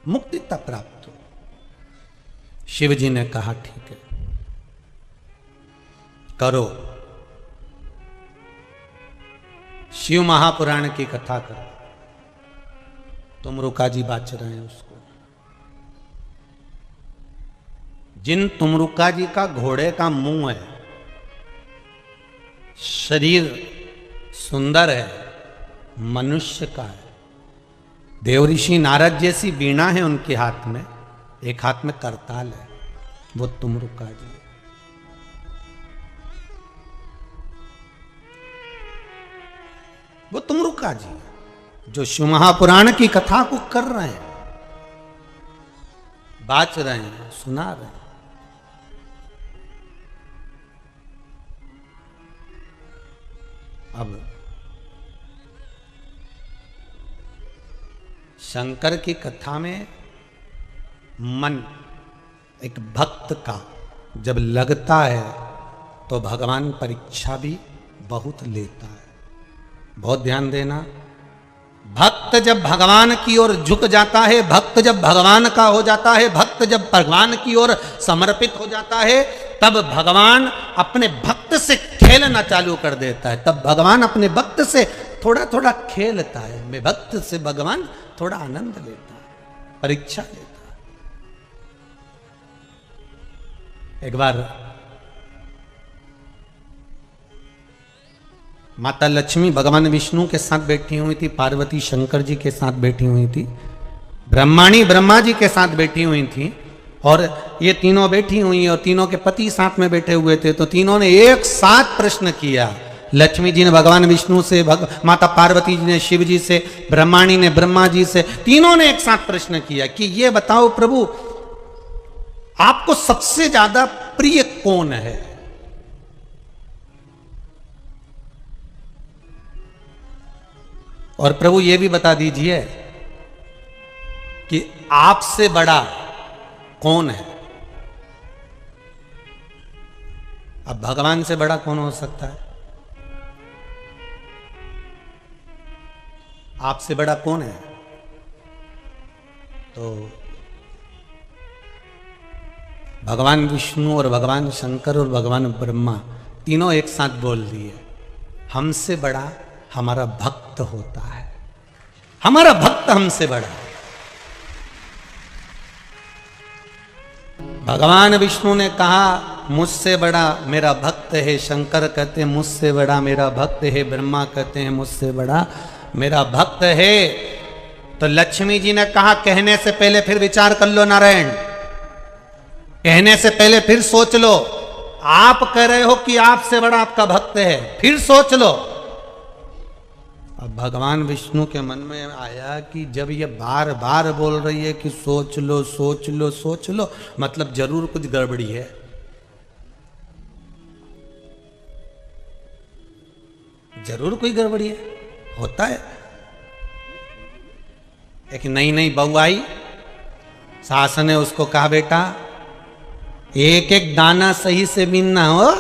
मुक्ति तब प्राप्त हो। शिव जी ने कहा ठीक है, करो, शिव महापुराण की कथा करो। तुमरुका जी बाच रहे हैं उसको। जिन तुमरुका जी का घोड़े का मुंह है, शरीर सुंदर है, मनुष्य का है, देवऋषि नारद जैसी वीणा है उनके हाथ में, एक हाथ में करताल है, वो तुमरुका जी। वो तुमरुका जी जो शिव महापुराण की कथा को कर रहे हैं, बाच रहे हैं, सुना रहे हैं। अब शंकर की कथा में मन एक भक्त का जब लगता है तो भगवान परीक्षा भी बहुत लेता है। बहुत ध्यान देना, भक्त जब भगवान की ओर झुक जाता है, भक्त जब भगवान का हो जाता है, भक्त जब भगवान की ओर समर्पित हो जाता है, तब भगवान अपने भक्त से खेलना चालू कर देता है। तब भगवान अपने भक्त से थोड़ा थोड़ा खेलता है। मैं भक्त से भगवान थोड़ा आनंद लेता है, परीक्षा लेता है। एक बार माता लक्ष्मी भगवान विष्णु के साथ बैठी हुई थी, पार्वती शंकर जी के साथ बैठी हुई थी, ब्रह्माणी ब्रह्मा जी के साथ बैठी हुई थी, और ये तीनों बैठी हुई हैं और तीनों के पति साथ में बैठे हुए थे, तो तीनों ने एक साथ प्रश्न किया। लक्ष्मी जी ने भगवान विष्णु से, माता पार्वती जी ने शिव जी से, ब्रह्माणी ने ब्रह्मा जी से, तीनों ने एक साथ प्रश्न किया कि ये बताओ प्रभु, आपको सबसे ज्यादा प्रिय कौन है? और प्रभु ये भी बता दीजिए कि आपसे बड़ा कौन है? अब भगवान से बड़ा कौन हो सकता है? आपसे बड़ा कौन है? तो भगवान विष्णु और भगवान शंकर और भगवान ब्रह्मा तीनों एक साथ बोल दिए, हमसे बड़ा हमारा भक्त होता है, हमारा भक्त हमसे बड़ा है। भगवान विष्णु ने कहा मुझसे बड़ा मेरा भक्त है, शंकर कहते हैं मुझसे बड़ा मेरा भक्त है, ब्रह्मा कहते हैं मुझसे बड़ा मेरा भक्त है। तो लक्ष्मी जी ने कहा कहने से पहले फिर विचार कर लो नारायण, कहने से पहले फिर सोच लो। आप कह रहे हो कि आपसे बड़ा आपका भक्त है, फिर सोच लो। अब भगवान विष्णु के मन में आया कि जब ये बार बार बोल रही है कि सोच लो सोच लो सोच लो, मतलब जरूर कुछ गड़बड़ी है। जरूर कोई गड़बड़ी है, होता है। एक नई नई बहू आई, सास ने उसको कहा बेटा एक एक दाना सही से बीनना हो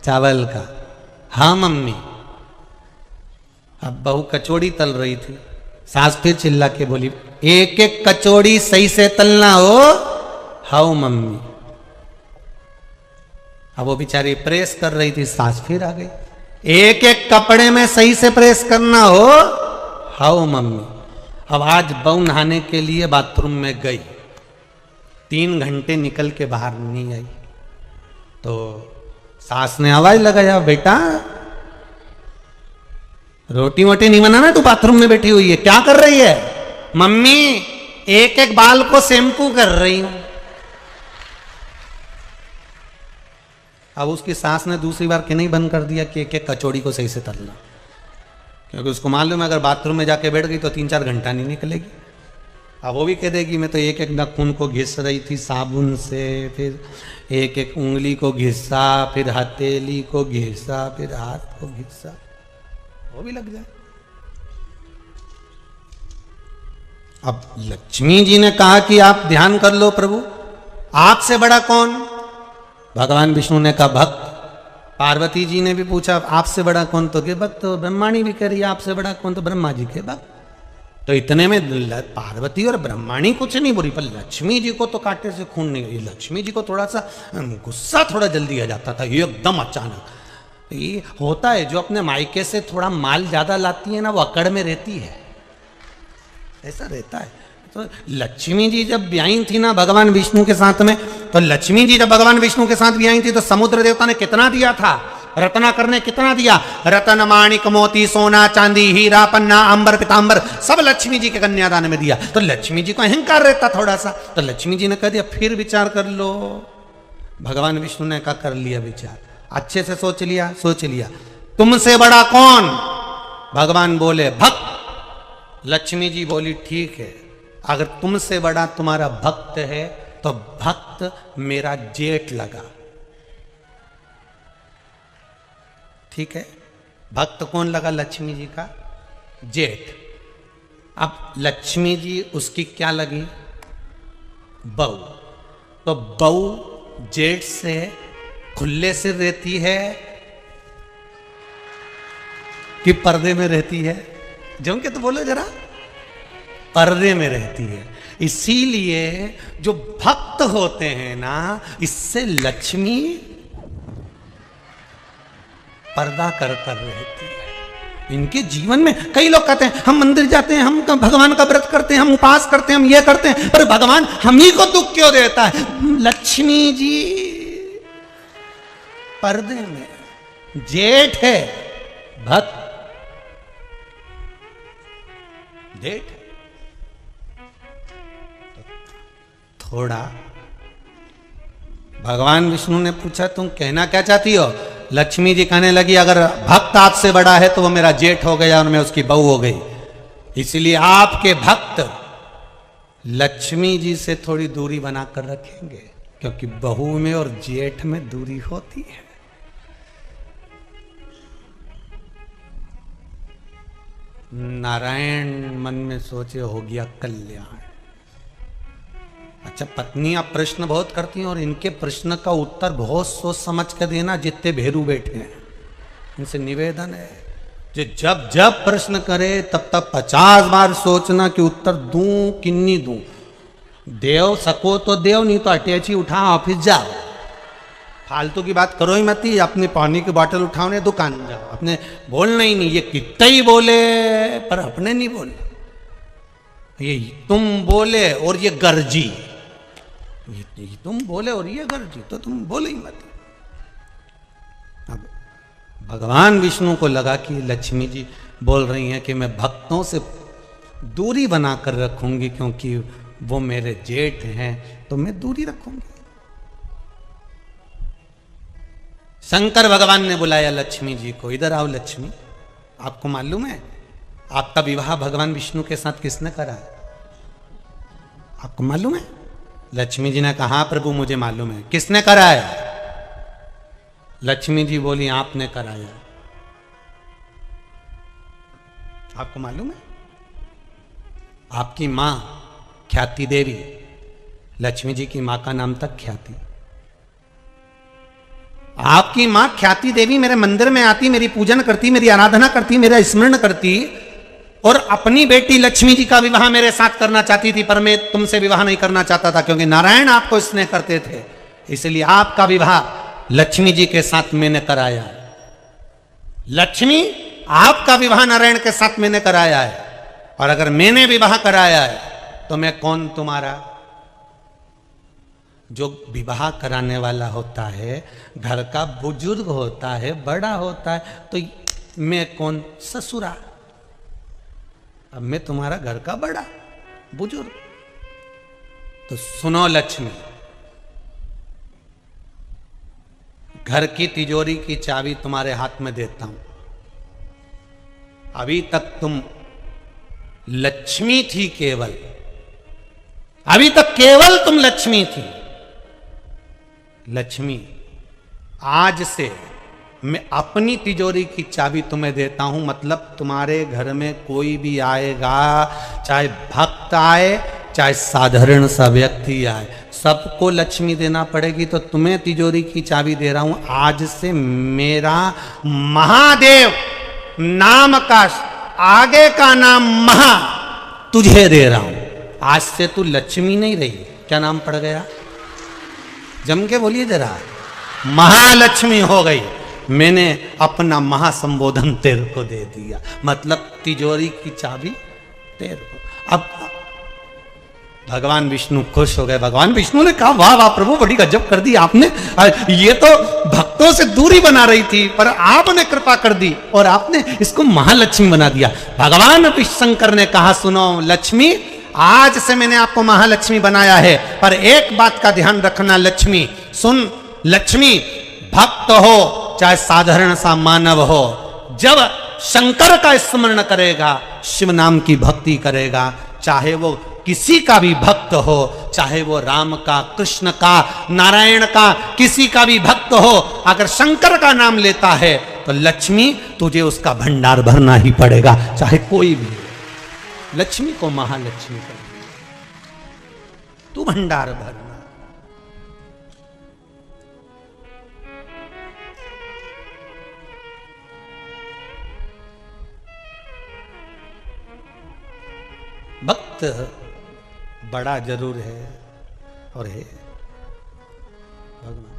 चावल का। हाँ मम्मी। अब बहू कचौड़ी तल रही थी, सास फिर चिल्ला के बोली एक एक कचौड़ी सही से तलना हो। How mummy. अब वो बेचारी प्रेस कर रही थी, सास फिर आ गई एक एक कपड़े में सही से प्रेस करना हो। How mummy. अब आज बहू नहाने के लिए बाथरूम में गई, 3 घंटे निकल के बाहर नहीं आई, तो सास ने आवाज लगाया बेटा रोटी वोटी नहीं बनाना, तू बाथरूम में बैठी हुई है क्या कर रही है? मम्मी एक एक बाल को शैम्पू कर रही हूं। अब उसकी सास ने दूसरी बार कहना ही बंद कर दिया कि एक एक कचौड़ी को सही से तलना, क्योंकि उसको मालूम है अगर बाथरूम में जाके बैठ गई तो 3-4 घंटा नहीं निकलेगी। अब वो भी कह देगी मैं तो एक एक नाखून को घिस रही थी साबुन से, फिर एक एक उंगली को घिसा, फिर हथेली को घिसा, फिर हाथ को घिसा, वो भी लग जाए। अब लक्ष्मी जी ने कहा कि आप ध्यान कर लो प्रभु, आपसे बड़ा कौन? भगवान विष्णु ने कहा भक्त। पार्वती जी ने भी पूछा आपसे बड़ा कौन? तो के भक्त। तो ब्रह्माणी भी कह रही है आपसे बड़ा कौन? तो ब्रह्मा जी के भक्त। तो इतने में पार्वती और ब्रह्माणी कुछ नहीं बोली, पर लक्ष्मी जी को तो कांटे से खून नहीं। लक्ष्मी जी को थोड़ा सा गुस्सा थोड़ा जल्दी आ जाता था, एकदम अचानक। ये होता है, जो अपने मायके से थोड़ा माल ज्यादा लाती है ना वो अकड़ में रहती है, ऐसा रहता है। तो लक्ष्मी जी जब ब्याई थी ना भगवान विष्णु के साथ में, तो लक्ष्मी जी जब भगवान विष्णु के साथ ब्याई थी तो समुद्र देवता ने कितना दिया था? रत्नाकर ने कितना दिया? रतन माणिक मोती सोना चांदी हीरा पन्ना अंबर पीतांबर सब लक्ष्मी जी के कन्यादान में दिया। तो लक्ष्मी जी को अहंकार रहता थोड़ा सा, तो लक्ष्मी जी ने कह दिया फिर विचार कर लो। भगवान विष्णु ने कहा कर लिया विचार, अच्छे से सोच लिया, सोच लिया। तुमसे बड़ा कौन? भगवान बोले भक्त। लक्ष्मी जी बोली ठीक है, अगर तुमसे बड़ा तुम्हारा भक्त है तो भक्त मेरा जेठ लगा। ठीक है, भक्त कौन लगा? लक्ष्मी जी का जेठ। अब लक्ष्मी जी उसकी क्या लगी? बहू। तो बहू जेठ से खुले से रहती है कि पर्दे में रहती है? जम के तो बोलो जरा। पर्दे में रहती है। इसीलिए जो भक्त होते हैं ना, इससे लक्ष्मी पर्दा कर रहती है इनके जीवन में। कई लोग कहते हैं हम मंदिर जाते हैं, हम भगवान का व्रत करते हैं, हम उपास करते हैं, हम ये करते हैं, पर भगवान हम ही को दुख क्यों देता है? लक्ष्मी जी पर्दे में, जेठ है, भक्त जेठ। छोड़ा। भगवान विष्णु ने पूछा तुम कहना क्या चाहती हो? लक्ष्मी जी कहने लगी अगर भक्त आपसे बड़ा है तो वो मेरा जेठ हो गया और मैं उसकी बहू हो गई, इसलिए आपके भक्त लक्ष्मी जी से थोड़ी दूरी बनाकर रखेंगे, क्योंकि बहू में और जेठ में दूरी होती है। नारायण मन में सोचे हो गया कल्याण। अच्छा, पत्नियां प्रश्न बहुत करती हैं और इनके प्रश्न का उत्तर बहुत सोच समझ कर देना। जितने भेरू बैठे हैं इनसे निवेदन है जो जब जब प्रश्न करे तब तब 50 बार सोचना कि उत्तर दूं कि नहीं दूं। देव सको तो देव, नहीं तो अटैची उठा ऑफिस जाओ। फालतू की बात करो ही मत ही। अपने पानी की बोतल उठाओ ने दुकान जाओ। अपने बोलना ही नहीं। ये कितना ही बोले पर अपने नहीं बोले। ये तुम बोले और ये गर्जी, ये तुम बोले और ये गर्जी, तो तुम बोले ही मत। अब भगवान विष्णु को लगा कि लक्ष्मी जी बोल रही हैं कि मैं भक्तों से दूरी बनाकर रखूंगी, क्योंकि वो मेरे जेठ हैं, तो मैं दूरी रखूंगी। शंकर भगवान ने बुलाया लक्ष्मी जी को, इधर आओ लक्ष्मी। आपको मालूम है आपका विवाह भगवान विष्णु के साथ किसने करा है? आपको मालूम है? लक्ष्मी जी ने कहा प्रभु मुझे मालूम है। किसने कराया? लक्ष्मी जी बोली आपने कराया। आपको मालूम है? आपकी मां ख्याति देवी, लक्ष्मी जी की मां का नाम तक ख्याति। आपकी मां ख्याति देवी मेरे मंदिर में आती, मेरी पूजन करती, मेरी आराधना करती, मेरा स्मरण करती, और अपनी बेटी लक्ष्मी जी का विवाह मेरे साथ करना चाहती थी, पर मैं तुमसे विवाह नहीं करना चाहता था, क्योंकि नारायण आपको स्नेह करते थे, इसलिए आपका विवाह लक्ष्मी जी के साथ मैंने कराया। लक्ष्मी, आपका विवाह नारायण के साथ मैंने कराया है, और अगर मैंने विवाह कराया है तो मैं कौन तुम्हारा? जो विवाह कराने वाला होता है घर का बुजुर्ग होता है, बड़ा होता है, तो मैं कौन? ससुरा। अब मैं तुम्हारा घर का बड़ा बुजुर्ग। तो सुनो लक्ष्मी, घर की तिजोरी की चाबी तुम्हारे हाथ में देता हूं। अभी तक तुम लक्ष्मी थी, केवल अभी तक केवल तुम लक्ष्मी थी। लक्ष्मी, आज से मैं अपनी तिजोरी की चाबी तुम्हें देता हूं। मतलब तुम्हारे घर में कोई भी आएगा, चाहे भक्त आए चाहे साधारण सा व्यक्ति आए, सबको लक्ष्मी देना पड़ेगी। तो तुम्हें तिजोरी की चाबी दे रहा हूं। आज से मेरा महादेव नाम का आगे का नाम महा तुझे दे रहा हूं। आज से तू लक्ष्मी नहीं रही, क्या नाम पड़ गया? जम के बोलिए जरा। महालक्ष्मी हो गई। मैंने अपना महासंबोधन तेरे को दे दिया, मतलब तिजोरी की चाबी तेरे को। अब भगवान विष्णु खुश हो गए। भगवान विष्णु ने कहा वाह वाह प्रभु, बड़ी गजब कर दी आपने। ये तो भक्तों से दूरी बना रही थी, पर आपने कृपा कर दी और आपने इसको महालक्ष्मी बना दिया। भगवान शंकर ने कहा सुनो लक्ष्मी, आज से मैंने आपको महालक्ष्मी बनाया है, पर एक बात का ध्यान रखना लक्ष्मी। सुन लक्ष्मी, भक्त हो चाहे साधारण सा मानव हो, जब शंकर का स्मरण करेगा, शिव नाम की भक्ति करेगा, चाहे वो किसी का भी भक्त हो, चाहे वो राम का, कृष्ण का, नारायण का, किसी का भी भक्त हो, अगर शंकर का नाम लेता है तो लक्ष्मी तुझे उसका भंडार भरना ही पड़ेगा, चाहे कोई भी। लक्ष्मी को महालक्ष्मी कर, तू भंडार भरना। भक्त बड़ा जरूर है और है भगवान।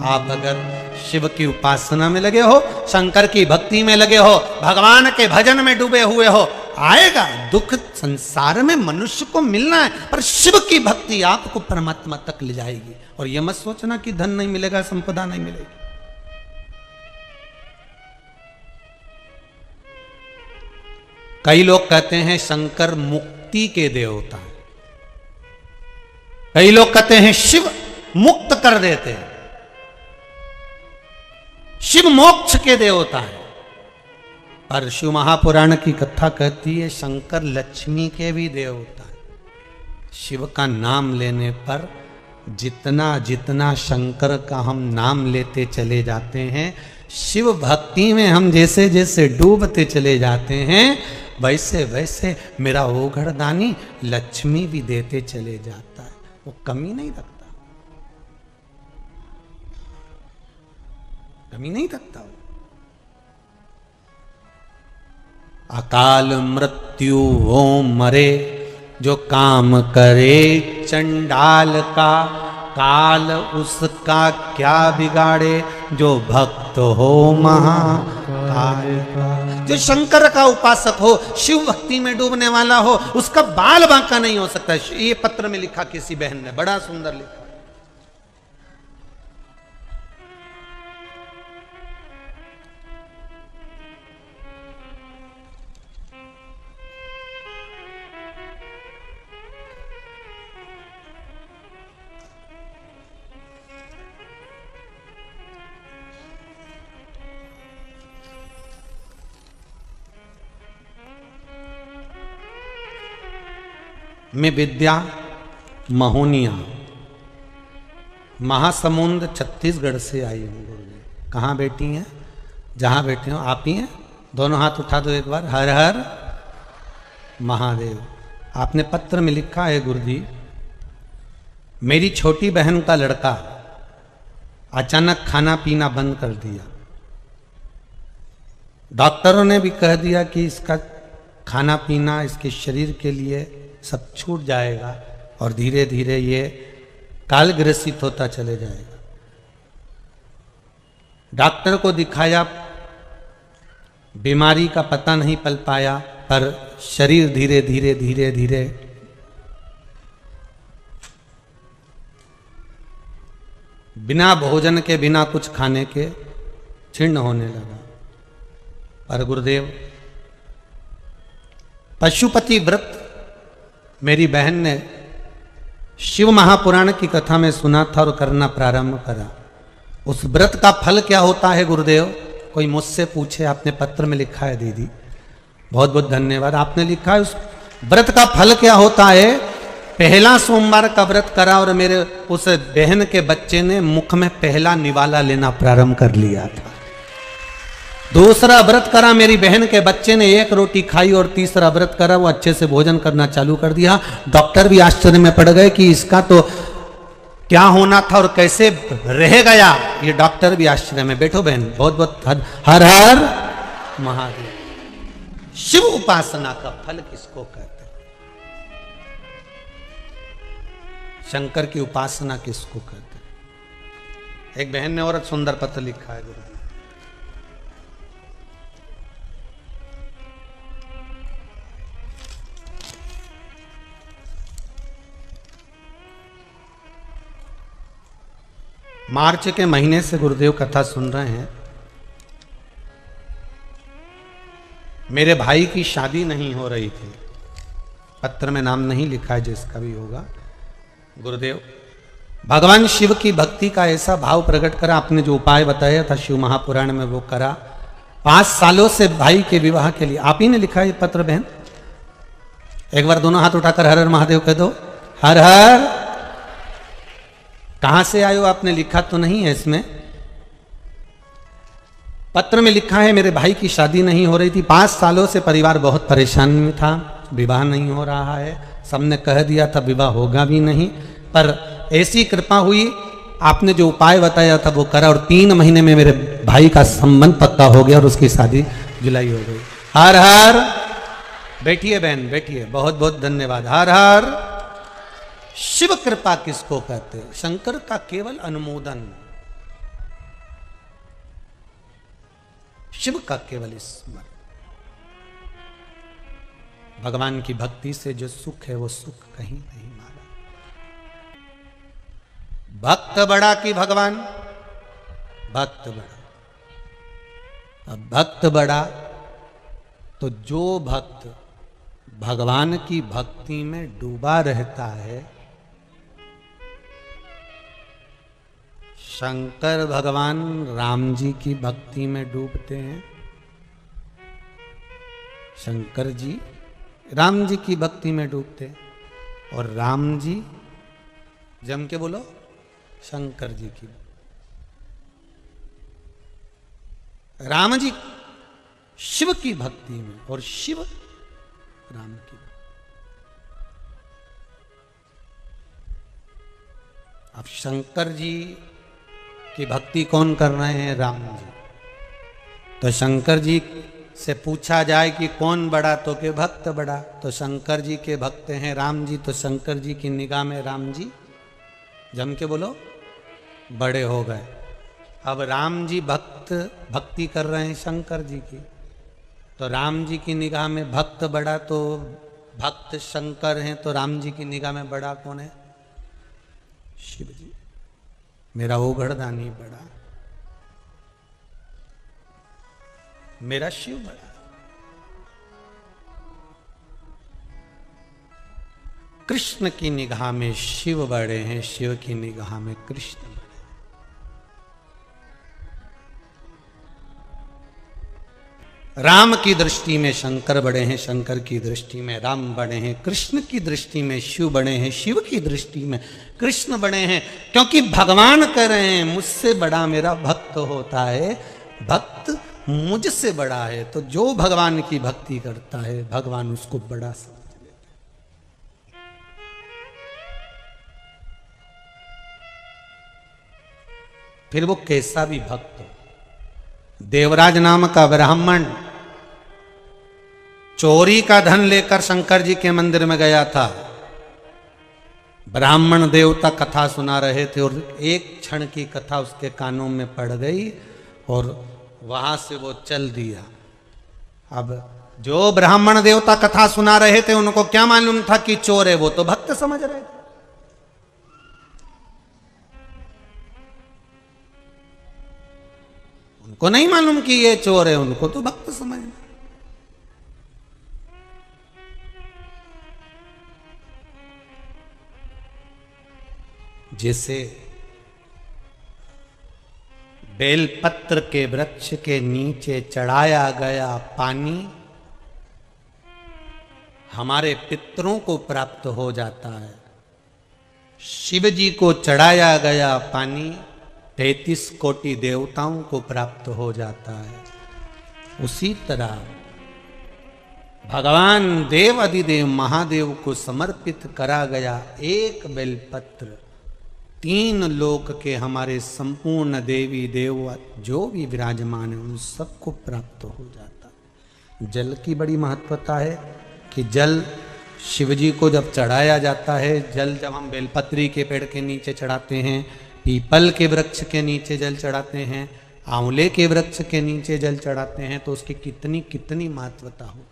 आप अगर शिव की उपासना में लगे हो, शंकर की भक्ति में लगे हो, भगवान के भजन में डूबे हुए हो, आएगा दुख। संसार में मनुष्य को मिलना है, पर शिव की भक्ति आपको परमात्मा तक ले जाएगी। और यह मत सोचना कि धन नहीं मिलेगा, संपदा नहीं मिलेगी। कई लोग कहते हैं शंकर मुक्ति के देवता हैं। कई लोग कहते हैं शिव मुक्त कर देते हैं, शिव मोक्ष के देवता है, पर शिव महापुराण की कथा कहती है शंकर लक्ष्मी के भी देवता है। शिव का नाम लेने पर जितना जितना शंकर का हम नाम लेते चले जाते हैं, शिव भक्ति में हम जैसे जैसे डूबते चले जाते हैं, वैसे वैसे मेरा ओघड़दानी लक्ष्मी भी देते चले जाता है, वो कमी नहीं रखता, कमी नहीं रखता। अकाल मृत्यु हो मरे जो काम करे चंडाल का, काल उसका क्या बिगाड़े जो भक्त हो महाकाल का। जो शंकर का उपासक हो, शिव भक्ति में डूबने वाला हो, उसका बाल बांका नहीं हो सकता। ये पत्र में लिखा किसी बहन ने, बड़ा सुंदर लिखा। मैं विद्या महोनिया महासमुंद छत्तीसगढ़ से आई हूँ। गुरुदेव कहाँ बैठी हैं? जहाँ बैठे हो आप ही हैं। दोनों हाथ उठा दो एक बार। हर हर महादेव। आपने पत्र में लिखा है गुरुजी, मेरी छोटी बहन का लड़का अचानक खाना पीना बंद कर दिया। डॉक्टरों ने भी कह दिया कि इसका खाना पीना इसके शरीर के लिए सब छूट जाएगा और धीरे धीरे ये काल ग्रसित होता चले जाएगा। डॉक्टर को दिखाया, बीमारी का पता नहीं पल पाया, पर शरीर धीरे धीरे धीरे धीरे बिना भोजन के, बिना कुछ खाने के छिन्न होने लगा। पर गुरुदेव पशुपति व्रत मेरी बहन ने शिव महापुराण की कथा में सुना था और करना प्रारंभ करा। उस व्रत का फल क्या होता है गुरुदेव? कोई मुझसे पूछे, आपने पत्र में लिखा है दीदी, बहुत बहुत धन्यवाद। आपने लिखा है उस व्रत का फल क्या होता है। पहला सोमवार का व्रत करा और मेरे उस बहन के बच्चे ने मुख में पहला निवाला लेना प्रारंभ कर लिया था। दूसरा व्रत करा, मेरी बहन के बच्चे ने एक रोटी खाई, और तीसरा व्रत करा, वो अच्छे से भोजन करना चालू कर दिया। डॉक्टर भी आश्चर्य में पड़ गए कि इसका तो क्या होना था और कैसे रह गया। ये डॉक्टर भी आश्चर्य में। बैठो बहन, बहुत बहुत हर हर महादेव। शिव उपासना का फल किसको कहते हैं? शंकर की उपासना किसको कहते हैं? एक बहन ने और सुंदर पत्र लिखा है गुरु। मार्च के महीने से गुरुदेव कथा सुन रहे हैं। मेरे भाई की शादी नहीं हो रही थी। पत्र में नाम नहीं लिखा है, जिसका भी होगा। गुरुदेव भगवान शिव की भक्ति का ऐसा भाव प्रकट करा, आपने जो उपाय बताया था शिव महापुराण में वो करा। 5 सालों से भाई के विवाह के लिए आप ही ने लिखा है पत्र बहन। एक बार दोनों हाथ उठाकर हर हर महादेव कह दो। हर हर। कहां से आए हो? आपने लिखा तो नहीं है इसमें। पत्र में लिखा है मेरे भाई की शादी नहीं हो रही थी। 5 सालों से परिवार बहुत परेशान में था, विवाह नहीं हो रहा है। सबने कह दिया था विवाह होगा भी नहीं, पर ऐसी कृपा हुई, आपने जो उपाय बताया था वो करा, और 3 महीने में मेरे भाई का संबंध पक्का हो गया और उसकी शादी जुलाई हो गई। हर हर। बैठिए बहन, बैठिए। बहुत बहुत धन्यवाद। हर हर। शिव कृपा किसको कहते हैं? शंकर का केवल अनुमोदन, शिव का केवल स्मरण। भगवान की भक्ति से जो सुख है वो सुख कहीं नहीं मारा। भक्त बड़ा कि भगवान? भक्त बड़ा। अब भक्त बड़ा तो जो भक्त भगवान की भक्ति में डूबा रहता है शंकर भगवान राम जी की भक्ति में डूबते हैं। शंकर जी राम जी की भक्ति में डूबते हैं और राम जी जम के बोलो शंकर जी की। राम जी शिव की भक्ति में और शिव राम की। अब शंकर जी की भक्ति कौन कर रहे हैं? राम जी। तो शंकर जी से पूछा जाए कि कौन बड़ा, तो के भक्त बड़ा। तो शंकर जी के भक्त हैं राम जी, तो शंकर जी की निगाह में राम जी जम के बोलो बड़े हो गए। अब राम जी भक्ति कर रहे हैं शंकर जी की, तो राम जी की निगाह में भक्त बड़ा, तो भक्त शंकर हैं, तो राम जी की निगाह में बड़ा कौन है? शिव जी। मेरा ओघड़दानी बड़ा, मेरा शिव बड़ा। कृष्ण की निगाह में शिव बड़े हैं, शिव की निगाह में कृष्ण बड़े। राम की दृष्टि में शंकर बड़े हैं, शंकर की दृष्टि में राम बड़े हैं, कृष्ण की दृष्टि में शिव बड़े हैं, शिव की दृष्टि में कृष्ण बड़े हैं। क्योंकि भगवान कह रहे हैं मुझसे बड़ा मेरा भक्त होता है, भक्त मुझसे बड़ा है। तो जो भगवान की भक्ति करता है भगवान उसको बड़ा समझ लेते। फिर वो कैसा भी भक्त हो। देवराज नाम का ब्राह्मण चोरी का धन लेकर शंकर जी के मंदिर में गया था। ब्राह्मण देवता कथा सुना रहे थे और एक क्षण की कथा उसके कानों में पड़ गई और वहां से वो चल दिया। अब जो ब्राह्मण देवता कथा सुना रहे थे उनको क्या मालूम था कि चोर है, वो तो भक्त समझ रहे थे। उनको नहीं मालूम कि ये चोर है, उनको तो भक्त समझ रहे। जैसे बेलपत्र के वृक्ष के नीचे चढ़ाया गया पानी हमारे पितरों को प्राप्त हो जाता है, शिव जी को चढ़ाया गया पानी 33 कोटि देवताओं को प्राप्त हो जाता है। उसी तरह भगवान देव अधिदेव महादेव को समर्पित करा गया एक बेलपत्र 3 लोक के हमारे संपूर्ण देवी देव जो भी विराजमान है उन सबको प्राप्त हो जाता है। जल की बड़ी महत्वता है कि जल शिव जी को जब चढ़ाया जाता है, जल जब हम बेलपत्री के पेड़ के नीचे चढ़ाते हैं, पीपल के वृक्ष के नीचे जल चढ़ाते हैं, आंवले के वृक्ष के नीचे जल चढ़ाते हैं, तो उसकी कितनी कितनी महत्वता होती है।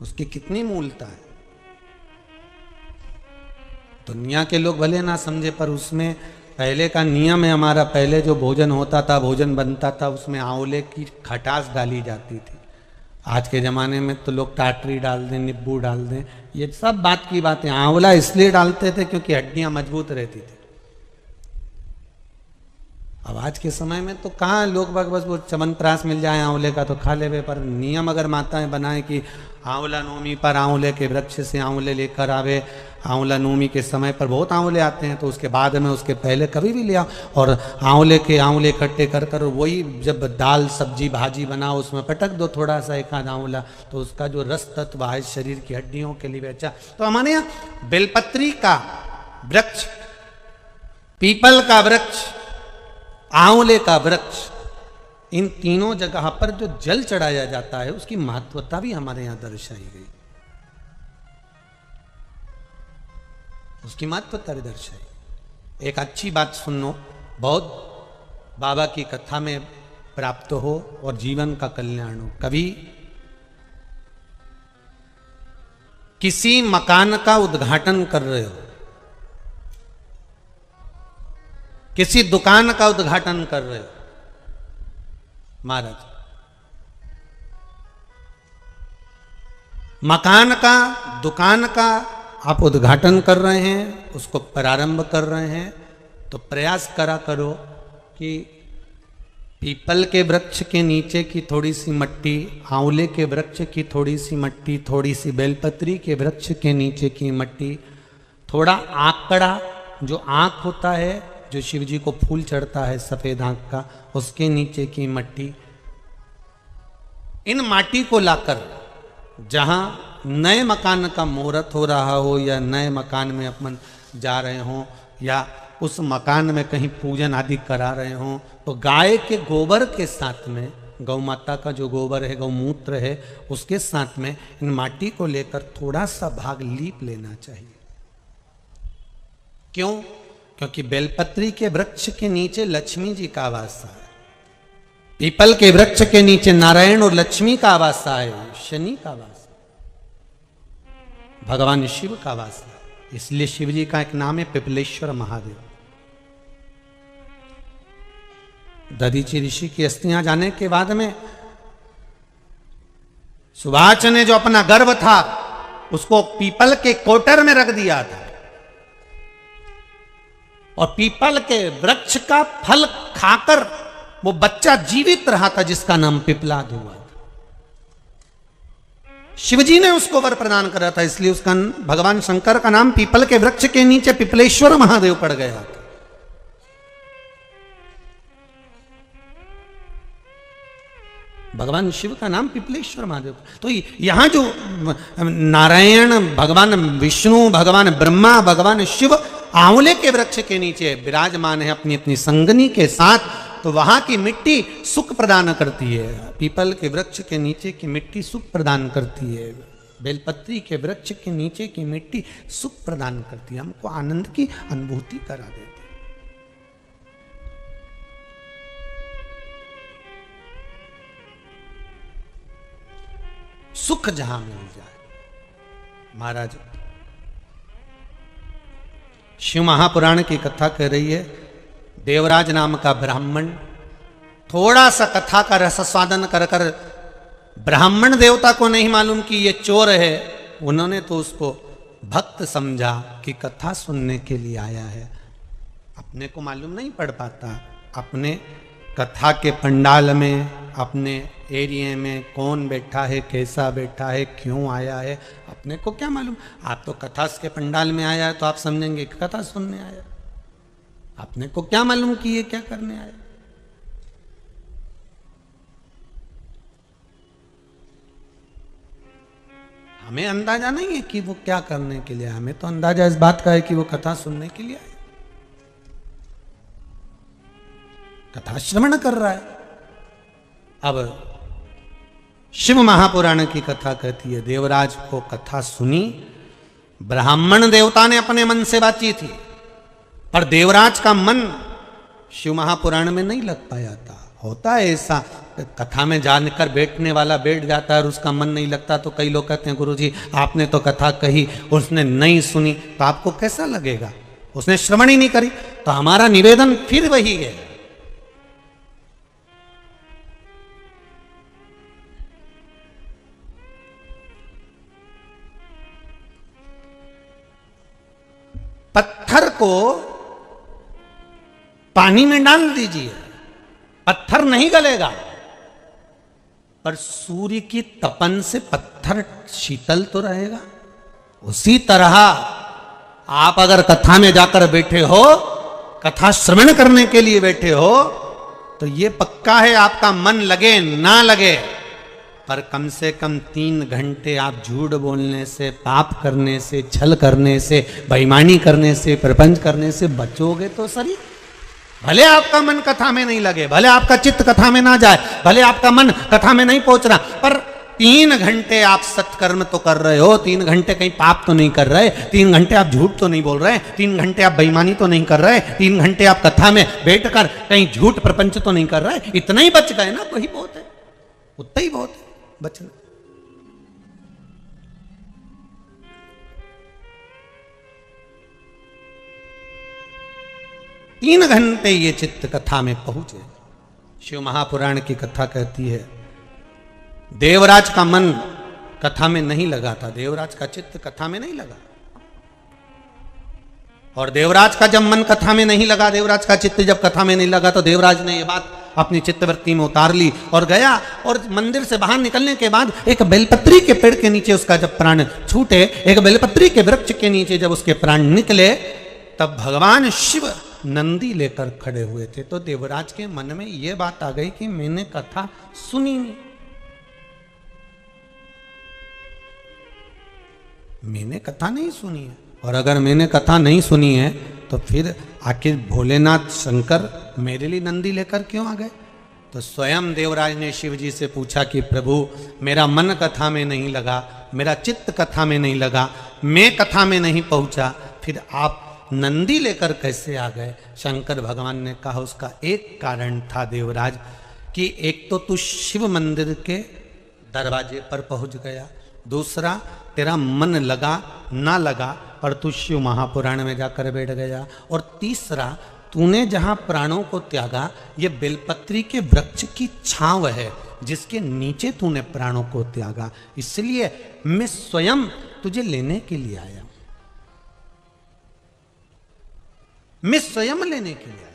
उसकी कितनी मूलता है। दुनिया के लोग भले ना समझे, पर उसमें पहले का नियम है हमारा। पहले जो भोजन होता था, भोजन बनता था, उसमें आंवले की खटास डाली जाती थी। आज के ज़माने में तो लोग टाटरी डाल दें, नींबू डाल दें, ये सब बात की बातें। आंवला इसलिए डालते थे क्योंकि हड्डियां मजबूत रहती थी। अब आज के समय में तो कहाँ लोग बस वो च्यवनप्राश मिल जाए आंवले का तो खा ले। पर नियम अगर माताएं बनाए कि आंवला नवमी पर आंवले के वृक्ष से आंवले लेकर आवे, आंवला नवमी के समय पर बहुत आंवले आते हैं, तो उसके बाद में उसके पहले कभी भी ले आओ और आंवले के आंवले इकट्ठे कर कर वही जब दाल सब्जी भाजी बनाओ उसमें पटक दो थोड़ा सा एक आध आंवला, तो उसका जो रस तत्व है शरीर की हड्डियों के लिए अच्छा। तो हमारे यहाँ बेलपत्री का वृक्ष, पीपल का वृक्ष, आंवले का वृक्ष, इन तीनों जगह पर जो जल चढ़ाया जाता है उसकी महत्वता भी हमारे यहां दर्शाई गई। उसकी महत्वता भी दर्शाई। एक अच्छी बात सुनो, बहुत बाबा की कथा में प्राप्त हो और जीवन का कल्याण हो। कभी किसी मकान का उद्घाटन कर रहे हो, किसी दुकान का उद्घाटन कर रहे हो, महाराज मकान का, दुकान का, आप उद्घाटन कर रहे हैं, उसको प्रारंभ कर रहे हैं, तो प्रयास करा करो कि पीपल के वृक्ष के नीचे की थोड़ी सी मट्टी, आंवले के वृक्ष की थोड़ी सी मट्टी, थोड़ी सी बेलपत्री के वृक्ष के नीचे की मट्टी, थोड़ा आंकड़ा, जो आंख होता है, जो शिव जी को फूल चढ़ता है सफेद आंख का, उसके नीचे की मट्टी, इन माटी को लाकर जहां नए मकान का मुहूर्त हो रहा हो या नए मकान में अपन जा रहे हों या उस मकान में कहीं पूजन आदि करा रहे हों, तो गाय के गोबर के साथ में, गौ माता का जो गोबर है, गौमूत्र है, उसके साथ में इन माटी को लेकर थोड़ा सा भाग लीप लेना चाहिए। क्यों? क्योंकि बेलपत्री के वृक्ष के नीचे लक्ष्मी जी का आवास है, पीपल के वृक्ष के नीचे नारायण और लक्ष्मी का आवास है, शनि का आवास, भगवान शिव का आवास है। इसलिए शिव जी का एक नाम है पिपलेश्वर महादेव। दधीची ऋषि की अस्थियां जाने के बाद में सुभाष ने जो अपना गर्भ था उसको पीपल के कोटर में रख दिया था और पीपल के वृक्ष का फल खाकर वो बच्चा जीवित रहा था जिसका नाम पिपलाद हुआ था। शिवजी ने उसको वर प्रदान करा था, इसलिए उसका भगवान शंकर का नाम पीपल के वृक्ष के नीचे पिपलेश्वर महादेव पड़ गया था। भगवान शिव का नाम पिपलेश्वर महादेव। तो यहां जो नारायण, भगवान विष्णु, भगवान ब्रह्मा, भगवान शिव आंवले के वृक्ष के नीचे विराजमान है अपनी अपनी संगनी के साथ, तो वहां की मिट्टी सुख प्रदान करती है। पीपल के वृक्ष के नीचे की मिट्टी सुख प्रदान करती है, बेलपत्री के वृक्ष के नीचे की मिट्टी सुख प्रदान करती है, हमको आनंद की अनुभूति करा देती है। सुख जहां मिल जाए। महाराज शिव महापुराण की कथा कह रही है, देवराज नाम का ब्राह्मण थोड़ा सा कथा का रसास्वादन कर कर, ब्राह्मण देवता को नहीं मालूम कि ये चोर है, उन्होंने तो उसको भक्त समझा कि कथा सुनने के लिए आया है। अपने को मालूम नहीं पड़ पाता, अपने कथा के पंडाल में, अपने एरिया में कौन बैठा है, कैसा बैठा है, क्यों आया है, अपने को क्या मालूम। आप तो कथा के पंडाल में आया है तो आप समझेंगे कि कथा सुनने आया, अपने को क्या मालूम कि ये क्या करने आया। हमें अंदाजा नहीं है कि वो क्या करने के लिए आया, हमें तो अंदाजा इस बात का है कि वो कथा सुनने के लिए आया, कथा श्रवण कर रहा है। अब शिव महापुराण की कथा कहती है, देवराज को कथा सुनी, ब्राह्मण देवता ने अपने मन से बातचीत की, पर देवराज का मन शिव महापुराण में नहीं लग पाया था। होता है ऐसा, कथा में जाकर बैठने वाला बैठ जाता है और उसका मन नहीं लगता, तो कई लोग कहते हैं गुरुजी आपने तो कथा कही, उसने नहीं सुनी, तो आपको कैसा लगेगा, उसने श्रवण ही नहीं करी। तो हमारा निवेदन फिर वही है, पत्थर को पानी में डाल दीजिए, पत्थर नहीं गलेगा, पर सूर्य की तपन से पत्थर शीतल तो रहेगा। उसी तरह आप अगर कथा में जाकर बैठे हो, कथा श्रवण करने के लिए बैठे हो, तो ये पक्का है आपका मन लगे ना लगे, पर कम से कम 3 घंटे आप झूठ बोलने से, पाप करने से, छल करने से, बेईमानी करने से, प्रपंच करने से बचोगे तो सही। भले आपका मन कथा में नहीं लगे, भले आपका चित्त कथा में ना जाए, भले आपका मन कथा में नहीं पहुंच रहा, पर 3 घंटे आप सत्कर्म तो कर रहे हो, 3 घंटे कहीं पाप तो नहीं कर रहे, 3 घंटे आप झूठ तो नहीं बोल रहे, 3 घंटे आप बेईमानी तो नहीं कर रहे, 3 घंटे आप कथा में बैठकर कहीं झूठ प्रपंच तो नहीं कर रहे, इतना ही बच गए ना, वही बहुत है, उतना ही बहुत है बचना। तीन घंटे ये चित्त कथा में पहुंचे। शिव महापुराण की कथा कहती है, देवराज का मन कथा में नहीं लगा था, देवराज का चित्त कथा में नहीं लगा, और देवराज का जब मन कथा में नहीं लगा, देवराज का चित्त जब कथा में नहीं लगा, तो देवराज ने ये बात अपनी चित्तवृत्ति में उतार ली और गया। और मंदिर से बाहर निकलने के बाद एक बेलपत्री के पेड़ के नीचे उसका जब प्राण छूटे, एक बेलपत्री के वृक्ष के नीचे जब उसके प्राण निकले, तब भगवान शिव नंदी लेकर खड़े हुए थे। तो देवराज के मन में यह बात आ गई कि मैंने कथा सुनी नहीं, मैंने कथा नहीं सुनी है। और अगर मैंने कथा नहीं सुनी है तो फिर आखिर भोलेनाथ शंकर मेरे लिए नंदी लेकर क्यों आ गए? तो स्वयं देवराज ने शिव जी से पूछा कि प्रभु, मेरा मन कथा में नहीं लगा, मेरा चित्त कथा में नहीं लगा, मैं कथा में नहीं पहुंचा, फिर आप नंदी लेकर कैसे आ गए? शंकर भगवान ने कहा उसका एक कारण था देवराज, कि एक तो तू शिव मंदिर के दरवाजे पर पहुंच गया, दूसरा तेरा मन लगा ना लगा पर तू शिव महापुराण में जाकर बैठ गया, और तीसरा तूने जहां प्राणों को त्यागा, ये बेलपत्री के वृक्ष की छांव है जिसके नीचे तूने प्राणों को त्यागा, इसलिए मैं स्वयं तुझे लेने के लिए आया, मैं स्वयं लेने के लिए आया।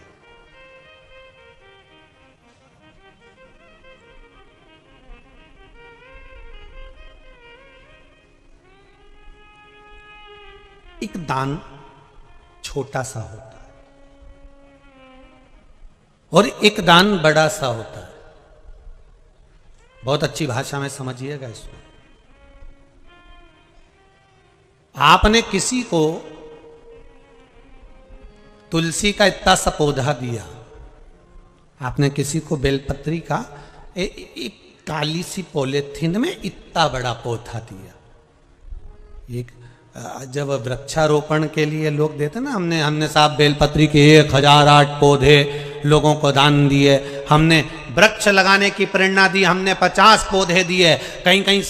एक दान छोटा सा होता है और एक दान बड़ा सा होता है। बहुत अच्छी भाषा में समझिएगा इसको। आपने किसी को तुलसी का इतना सा पौधा दिया, आपने किसी को बेलपत्री का एक काली सी पॉलिथीन में इतना बड़ा पौधा दिया। एक जब वृक्षारोपण के लिए लोग देते ना, हमने साहब बेलपत्री के 1008 पौधे लोगों को दान दिए, हमने वृक्ष लगाने की प्रेरणा दी, हमने 50 पौधे दिए, कहीं कहीं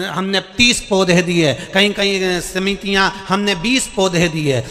हमने 30 पौधे दिए, कहीं कहीं समितियां हमने 20 पौधे दिए।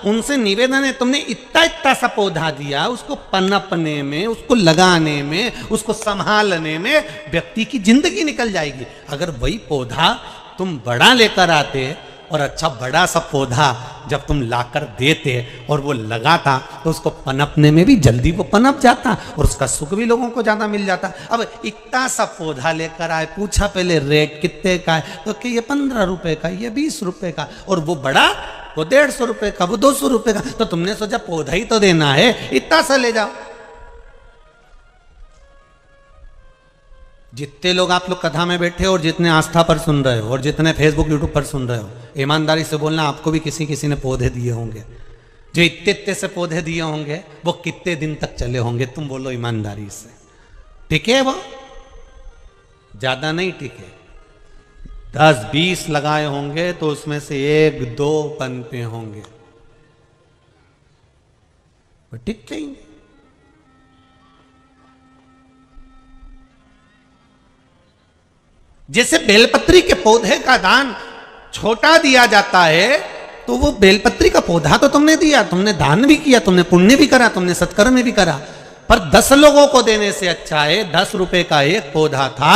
उनसे निवेदन है, तुमने इतना इतना सा पौधा दिया, उसको पनपने में, उसको लगाने में, उसको संभालने में व्यक्ति की जिंदगी निकल जाएगी। अगर वही पौधा तुम बड़ा लेकर आते और अच्छा बड़ा सा पौधा जब तुम लाकर देते और वो लगाता, तो उसको पनपने में भी जल्दी वो पनप जाता और उसका सुख भी लोगों को ज्यादा मिल जाता। अब इतना सा पौधा लेकर आए, पूछा पहले रेट कितने का है, तो कि ये 15 रुपए का, ये 20 रुपए का, और वो बड़ा वो 150 रुपए का, वो 200 रुपए का। तो तुमने सोचा पौधा ही तो देना है, इतना सा ले जाओ। जितने लोग आप लोग कथा में बैठे हो और जितने आस्था पर सुन रहे हो और जितने फेसबुक यूट्यूब पर सुन रहे हो, ईमानदारी से बोलना, आपको भी किसी किसी ने पौधे दिए होंगे। जो इतने इतने से पौधे दिए होंगे वो कितने दिन तक चले होंगे? तुम बोलो ईमानदारी से। टिके वो? ज्यादा नहीं टिके। 10-20 लगाए होंगे तो उसमें से 1-2 पनपे होंगे, वो टिक जाएंगे। जैसे बेलपत्री के पौधे का दान छोटा दिया जाता है, तो वो बेलपत्री का पौधा तो तुमने दिया, तुमने दान भी किया, तुमने पुण्य भी करा, तुमने सत्कर्म भी करा, पर 10 लोगों को देने से अच्छा है 10 रुपए का एक पौधा था,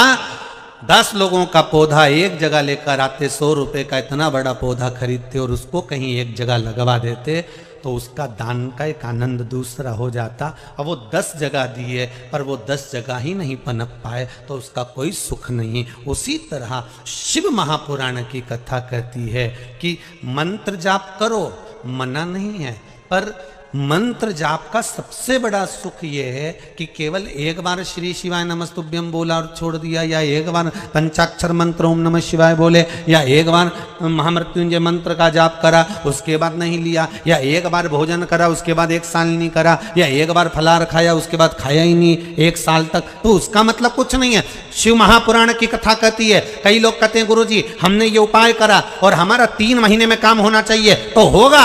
10 लोगों का पौधा एक जगह लेकर आते, 100 रुपए का इतना बड़ा पौधा खरीदते और उसको कहीं एक जगह लगवा देते, तो उसका दान का एक आनंद दूसरा हो जाता। अब वो 10 जगह दिए पर वो 10 जगह ही नहीं पनप पाए, तो उसका कोई सुख नहीं। उसी तरह शिव महापुराण की कथा कहती है कि मंत्र जाप करो, मना नहीं है, पर मंत्र जाप का सबसे बड़ा सुख ये है कि केवल एक बार श्री शिवाय नमस्तुभ्यम बोला और छोड़ दिया, या एक बार पंचाक्षर मंत्र ओम नमः शिवाय बोले, या एक बार महामृत्युंजय मंत्र का जाप करा उसके बाद नहीं लिया, या एक बार भोजन करा उसके बाद 1 साल नहीं करा, या एक बार फलाहार खाया उसके बाद खाया ही नहीं 1 साल तक, तो उसका मतलब कुछ नहीं है। शिव महापुराण की कथा कहती है, कई लोग कहते हैं गुरु जी हमने ये उपाय करा और हमारा 3 महीने में काम होना चाहिए, तो होगा,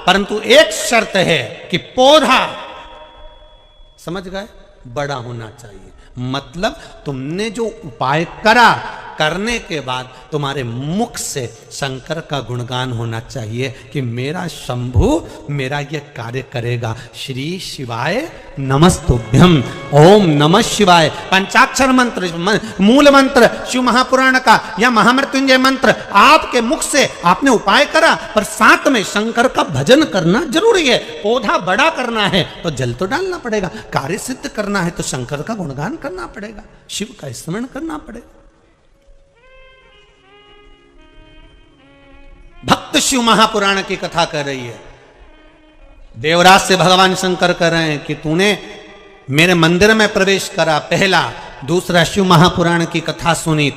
परंतु एक शर्त है कि पौधा, समझ गए, बड़ा होना चाहिए। मतलब तुमने जो उपाय करा करने के बाद तुम्हारे मुख से शंकर का गुणगान होना चाहिए कि मेरा शंभु मेरा ये कार्य करेगा। श्री शिवाय नमस्तुभ्यम, ओम नमः शिवाय। पंचाक्षर मंत्र, मूल मंत्र शिव महापुराण का या महामृत्युंजय मंत्र आपके मुख से आपने उपाय करा, पर साथ में शंकर का भजन करना जरूरी है। पौधा बड़ा करना है तो जल तो डालना पड़ेगा, कार्य सिद्ध करना है तो शंकर का गुणगान करना पड़ेगा, शिव का स्मरण करना पड़ेगा। भक्त शिव महापुराण की कथा कर रही है। देवराज से भगवान शंकर कह रहे हैं कि तूने मेरे मंदिर में प्रवेश करा, पहला। दूसरा, शिव महापुराण की कथा सुनी।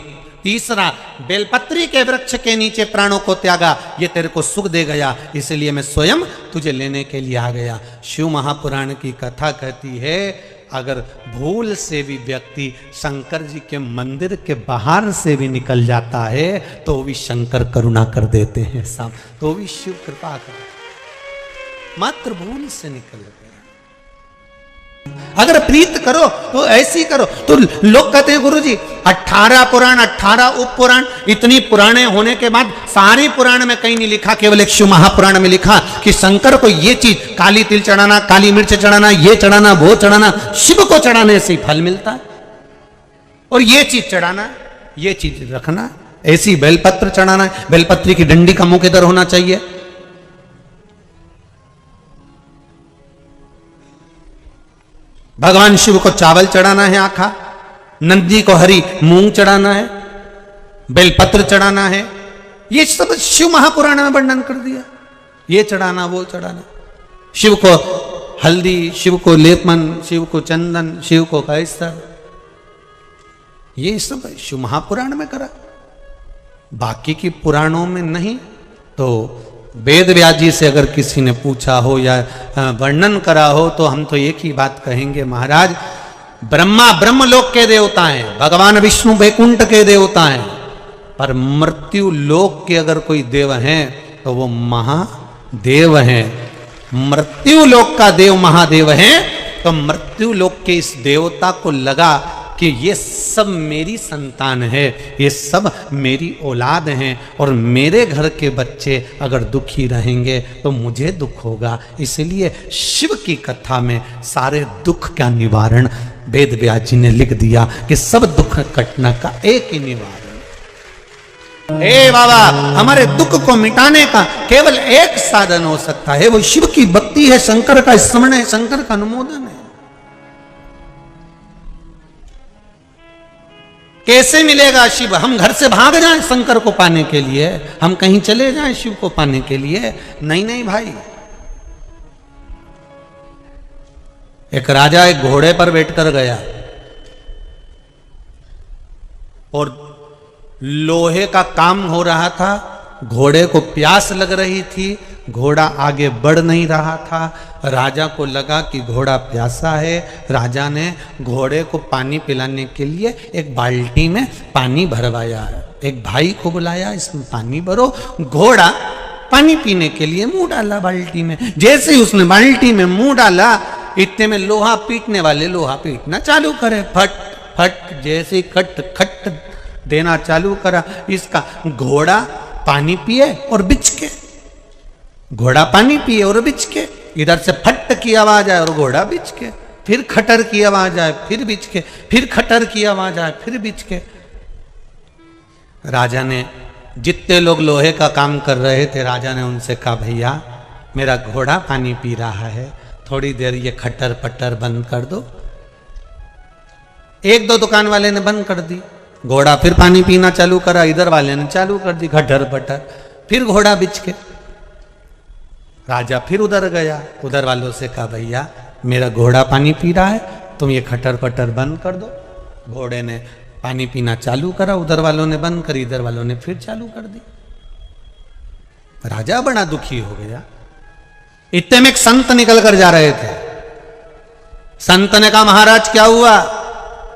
तीसरा, बेलपत्री के वृक्ष के नीचे प्राणों को त्यागा, ये तेरे को सुख दे गया, इसलिए मैं स्वयं तुझे लेने के लिए आ गया। शिव महापुराण की कथा कहती है अगर भूल से भी व्यक्ति शंकर जी के मंदिर के बाहर से भी निकल जाता है तो भी शंकर करुणा कर देते हैं साहब, तो भी शिव कृपा कर, मात्र भूल से निकल गए। अगर प्रीत करो तो ऐसी करो। तो लोग कहते हैं गुरुजी 18 पुराण, 18 उप पुराण, इतनी पुराने होने के बाद सारे पुराण में कहीं नहीं लिखा, केवल एक शिव महापुराण में लिखा कि शंकर को ये चीज, काली तिल चढ़ाना, काली मिर्च चढ़ाना, ये चढ़ाना, वो चढ़ाना, शिव को चढ़ाने से फल मिलता है। और ये चीज चढ़ाना, ये चीज रखना, ऐसी बेलपत्र चढ़ाना है, बेलपत्री की डंडी का मुख इधर होना चाहिए। भगवान शिव को चावल चढ़ाना है आखा, नंदी को हरी मूंग चढ़ाना है, बेलपत्र चढ़ाना है, ये सब शिव महापुराण में वर्णन कर दिया। ये चढ़ाना, वो चढ़ाना, शिव को हल्दी, शिव को लेपन, शिव को चंदन, शिव को कैसर, ये सब शिव महापुराण में करा, बाकी की पुराणों में नहीं। तो वेद व्यास जी से अगर किसी ने पूछा हो या वर्णन करा हो तो हम तो एक ही बात कहेंगे, महाराज ब्रह्मा ब्रह्मलोक के देवता हैं, भगवान विष्णु वैकुंठ के देवता हैं, पर मृत्यु लोक के अगर कोई देव हैं तो वो महादेव हैं। मृत्यु लोक का देव महादेव हैं, तो मृत्यु लोक के इस देवता को लगा कि ये सब मेरी संतान है, ये सब मेरी औलाद हैं, और मेरे घर के बच्चे अगर दुखी रहेंगे तो मुझे दुख होगा। इसलिए शिव की कथा में सारे दुख का निवारण वेद व्यास जी ने लिख दिया कि सब दुख कटने का एक ही निवारण, हे बाबा, हमारे दुख को मिटाने का केवल एक साधन हो सकता है, वो शिव की भक्ति है, शंकर का स्मरण है, शंकर का अनुमोदन है। कैसे मिलेगा शिव? हम घर से भाग जाएं शंकर को पाने के लिए, हम कहीं चले जाएं शिव को पाने के लिए? नहीं नहीं भाई। एक राजा एक घोड़े पर बैठकर गया और लोहे का काम हो रहा था, घोड़े को प्यास लग रही थी, घोड़ा आगे बढ़ नहीं रहा था। राजा को लगा कि घोड़ा प्यासा है, राजा ने घोड़े को पानी पिलाने के लिए एक बाल्टी में पानी भरवाया। एक भाई को बुलाया, इसमें पानी भरो। घोड़ा पानी पीने के लिए मुंह डाला बाल्टी में। जैसे ही उसने बाल्टी में मुंह डाला, इतने में लोहा पीटने वाले लोहा पीटना चालू करे, फट फट, जैसे खट खट देना चालू करा। इसका घोड़ा पानी पिए और बिच के, घोड़ा पानी पिए और बिच के, इधर से फट की आवाज आए और घोड़ा बिच के, फिर खटर की आवाज आए, फिर बिच के, फिर खटर की आवाज आए, फिर बिच के। राजा ने, जितने लोग लोहे का काम कर रहे थे, राजा ने उनसे कहा, भैया मेरा घोड़ा पानी पी रहा है, थोड़ी देर ये खटर पटर बंद कर दो। एक दो दुकान वाले ने बंद कर दी, घोड़ा फिर पानी पीना चालू करा, इधर वाले ने चालू कर दी खटर पटर, फिर घोड़ा बिच के। राजा फिर उधर गया, उधर वालों से कहा, भैया मेरा घोड़ा पानी पी रहा है, तुम ये खटर पटर बंद कर दो। घोड़े ने पानी पीना चालू करा, उधर वालों ने बंद करी, इधर वालों ने फिर चालू कर दी। राजा बड़ा दुखी हो गया। इतने में एक संत निकल कर जा रहे थे। संत ने कहा, महाराज क्या हुआ?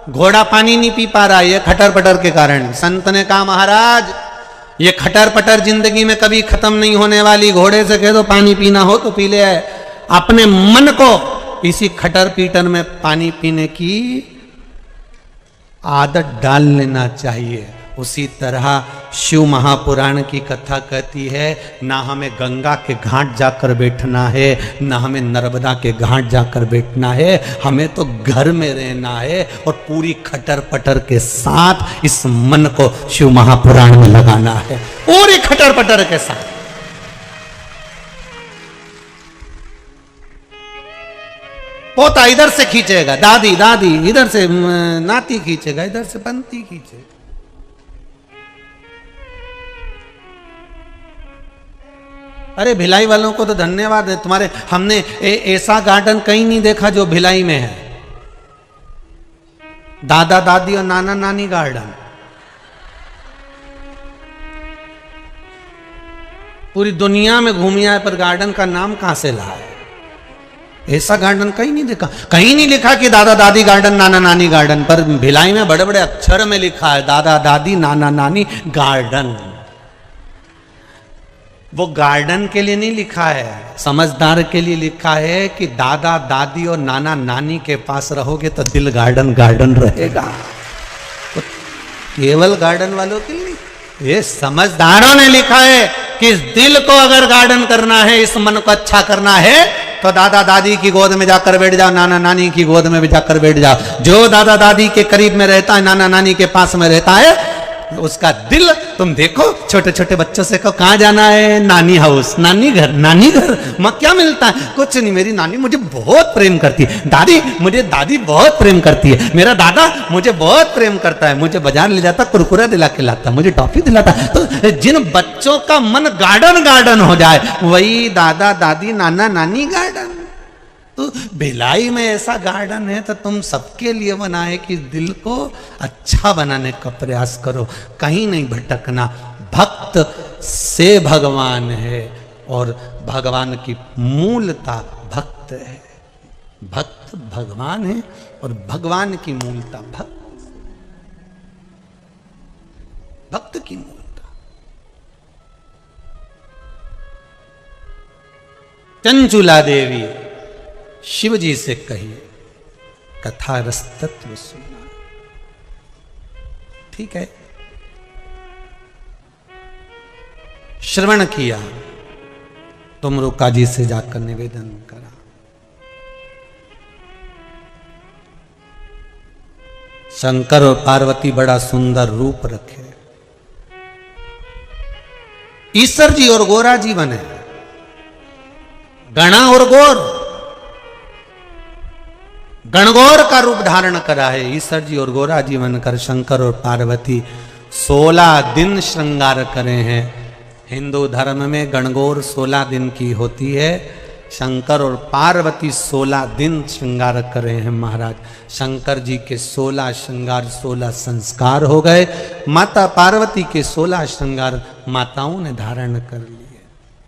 घोड़ा पानी नहीं पी पा रहा, ये खटर पटर के कारण। संत ने कहा, महाराज ये खटर पटर जिंदगी में कभी खत्म नहीं होने वाली। घोड़े से कह दो पानी पीना हो तो पी ले। अपने मन को इसी खटर पीटर में पानी पीने की आदत डाल लेना चाहिए। उसी तरह शिव महापुराण की कथा कहती है, ना हमें गंगा के घाट जाकर बैठना है, ना हमें नर्मदा के घाट जाकर बैठना है, हमें तो घर में रहना है और पूरी खटर पटर के साथ इस मन को शिव महापुराण में लगाना है, पूरी खटर पटर के साथ। पोता इधर से खींचेगा, दादी दादी इधर से नाती खींचेगा, इधर से पंती खींचेगा। अरे भिलाई वालों को तो धन्यवाद है, तुम्हारे हमने ऐसा गार्डन कहीं नहीं देखा जो भिलाई में है। दादा दादी और नाना नानी गार्डन, पूरी दुनिया में घूमी है पर गार्डन का नाम कहां से लाया है? ऐसा गार्डन कहीं नहीं देखा, कहीं नहीं लिखा कि दादा दादी गार्डन नाना नानी गार्डन, पर भिलाई में बड़े बड़े अक्षर में लिखा है दादा दादी नाना नानी गार्डन। वो गार्डन के लिए नहीं लिखा है, समझदार के लिए लिखा है कि दादा दादी और नाना नानी के पास रहोगे तो दिल गार्डन गार्डन रहेगा। तो केवल गार्डन वालों के लिए, ये समझदारों ने लिखा है कि इस दिल को अगर गार्डन करना है, इस मन को अच्छा करना है, तो दादा दादी की गोद में जाकर बैठ जाओ, नाना नानी की गोद में भी जाकर बैठ जाओ। जो दादा दादी के करीब में रहता है, नाना नानी के पास में रहता है, उसका दिल तुम देखो। छोटे छोटे बच्चों से कहो कहाँ जाना है, नानी हाउस, नानी घर। नानी घर माँ क्या मिलता है? कुछ नहीं, मेरी नानी मुझे बहुत प्रेम करती है, दादी मुझे दादी बहुत प्रेम करती है, मेरा दादा मुझे बहुत प्रेम करता है, मुझे बाजार ले जाता, कुरकुरा दिला के लाता, मुझे टॉफी दिलाता। तो जिन बच्चों का मन गार्डन गार्डन हो जाए, वही दादा दादी नाना नानी गार्डन। तो भिलाई में ऐसा गार्डन है तो तुम सबके लिए बनाए कि दिल को अच्छा बनाने का प्रयास करो, कहीं नहीं भटकना। भक्त से भगवान है और भगवान की मूलता भक्त है। भक्त भगवान है और भगवान की मूलता भक्त, भक्त की मूलता। चंचुला देवी शिव जी से कहिए कथा रस तत्व सुनना। ठीक है, श्रवण किया, तुमरुका जी से जाकर निवेदन करा। शंकर और पार्वती बड़ा सुंदर रूप रखे, ईश्वर जी और गोरा जी बने, गणा और गोर, गणगौर का रूप धारण करा है ईश्वर जी और गोरा जी बनकर शंकर और पार्वती 16 दिन श्रृंगार करे हैं। हिंदू धर्म में गणगौर 16 दिन की होती है, शंकर और पार्वती 16 दिन श्रृंगार करे हैं। महाराज शंकर जी के 16 श्रृंगार 16 संस्कार हो गए, माता पार्वती के 16 श्रृंगार माताओं ने धारण कर लिए।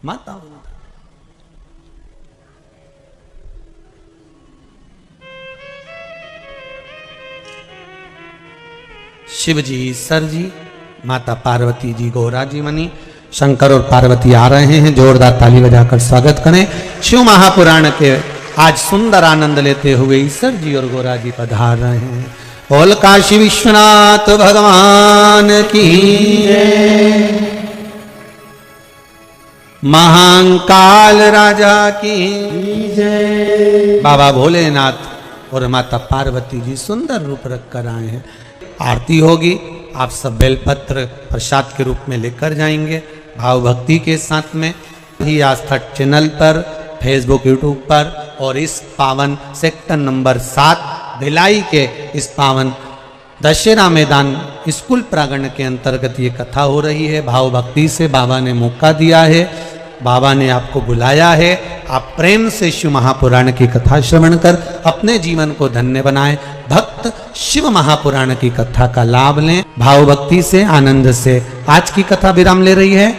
माताओं शिव जी ईश्वर जी, माता पार्वती जी गोरा जी मनी, शंकर और पार्वती आ रहे हैं। जोरदार ताली बजाकर स्वागत करें। शिव महापुराण के आज सुंदर आनंद लेते हुए ईश्वर जी और गोरा जी पधार रहे हैं। बोल काशी विश्वनाथ भगवान की जय, महाकाल राजा की जय। बाबा भोलेनाथ और माता पार्वती जी सुंदर रूप रख कर आए हैं। आरती होगी, आप सब बेलपत्र प्रसाद के रूप में लेकर जाएंगे। भाव भक्ति के साथ में ही आस्था चैनल पर, फेसबुक यूट्यूब पर और इस पावन सेक्टर नंबर 7 भिलाई के इस पावन दशहरा मैदान स्कूल प्रांगण के अंतर्गत ये कथा हो रही है। भाव भक्ति से बाबा ने मौका दिया है, बाबा ने आपको बुलाया है। आप प्रेम से शिव महापुराण की कथा श्रवण कर अपने जीवन को धन्य बनाएं। भक्त शिव महापुराण की कथा का लाभ लें, भाव भक्ति से आनंद से। आज की कथा विराम ले रही है।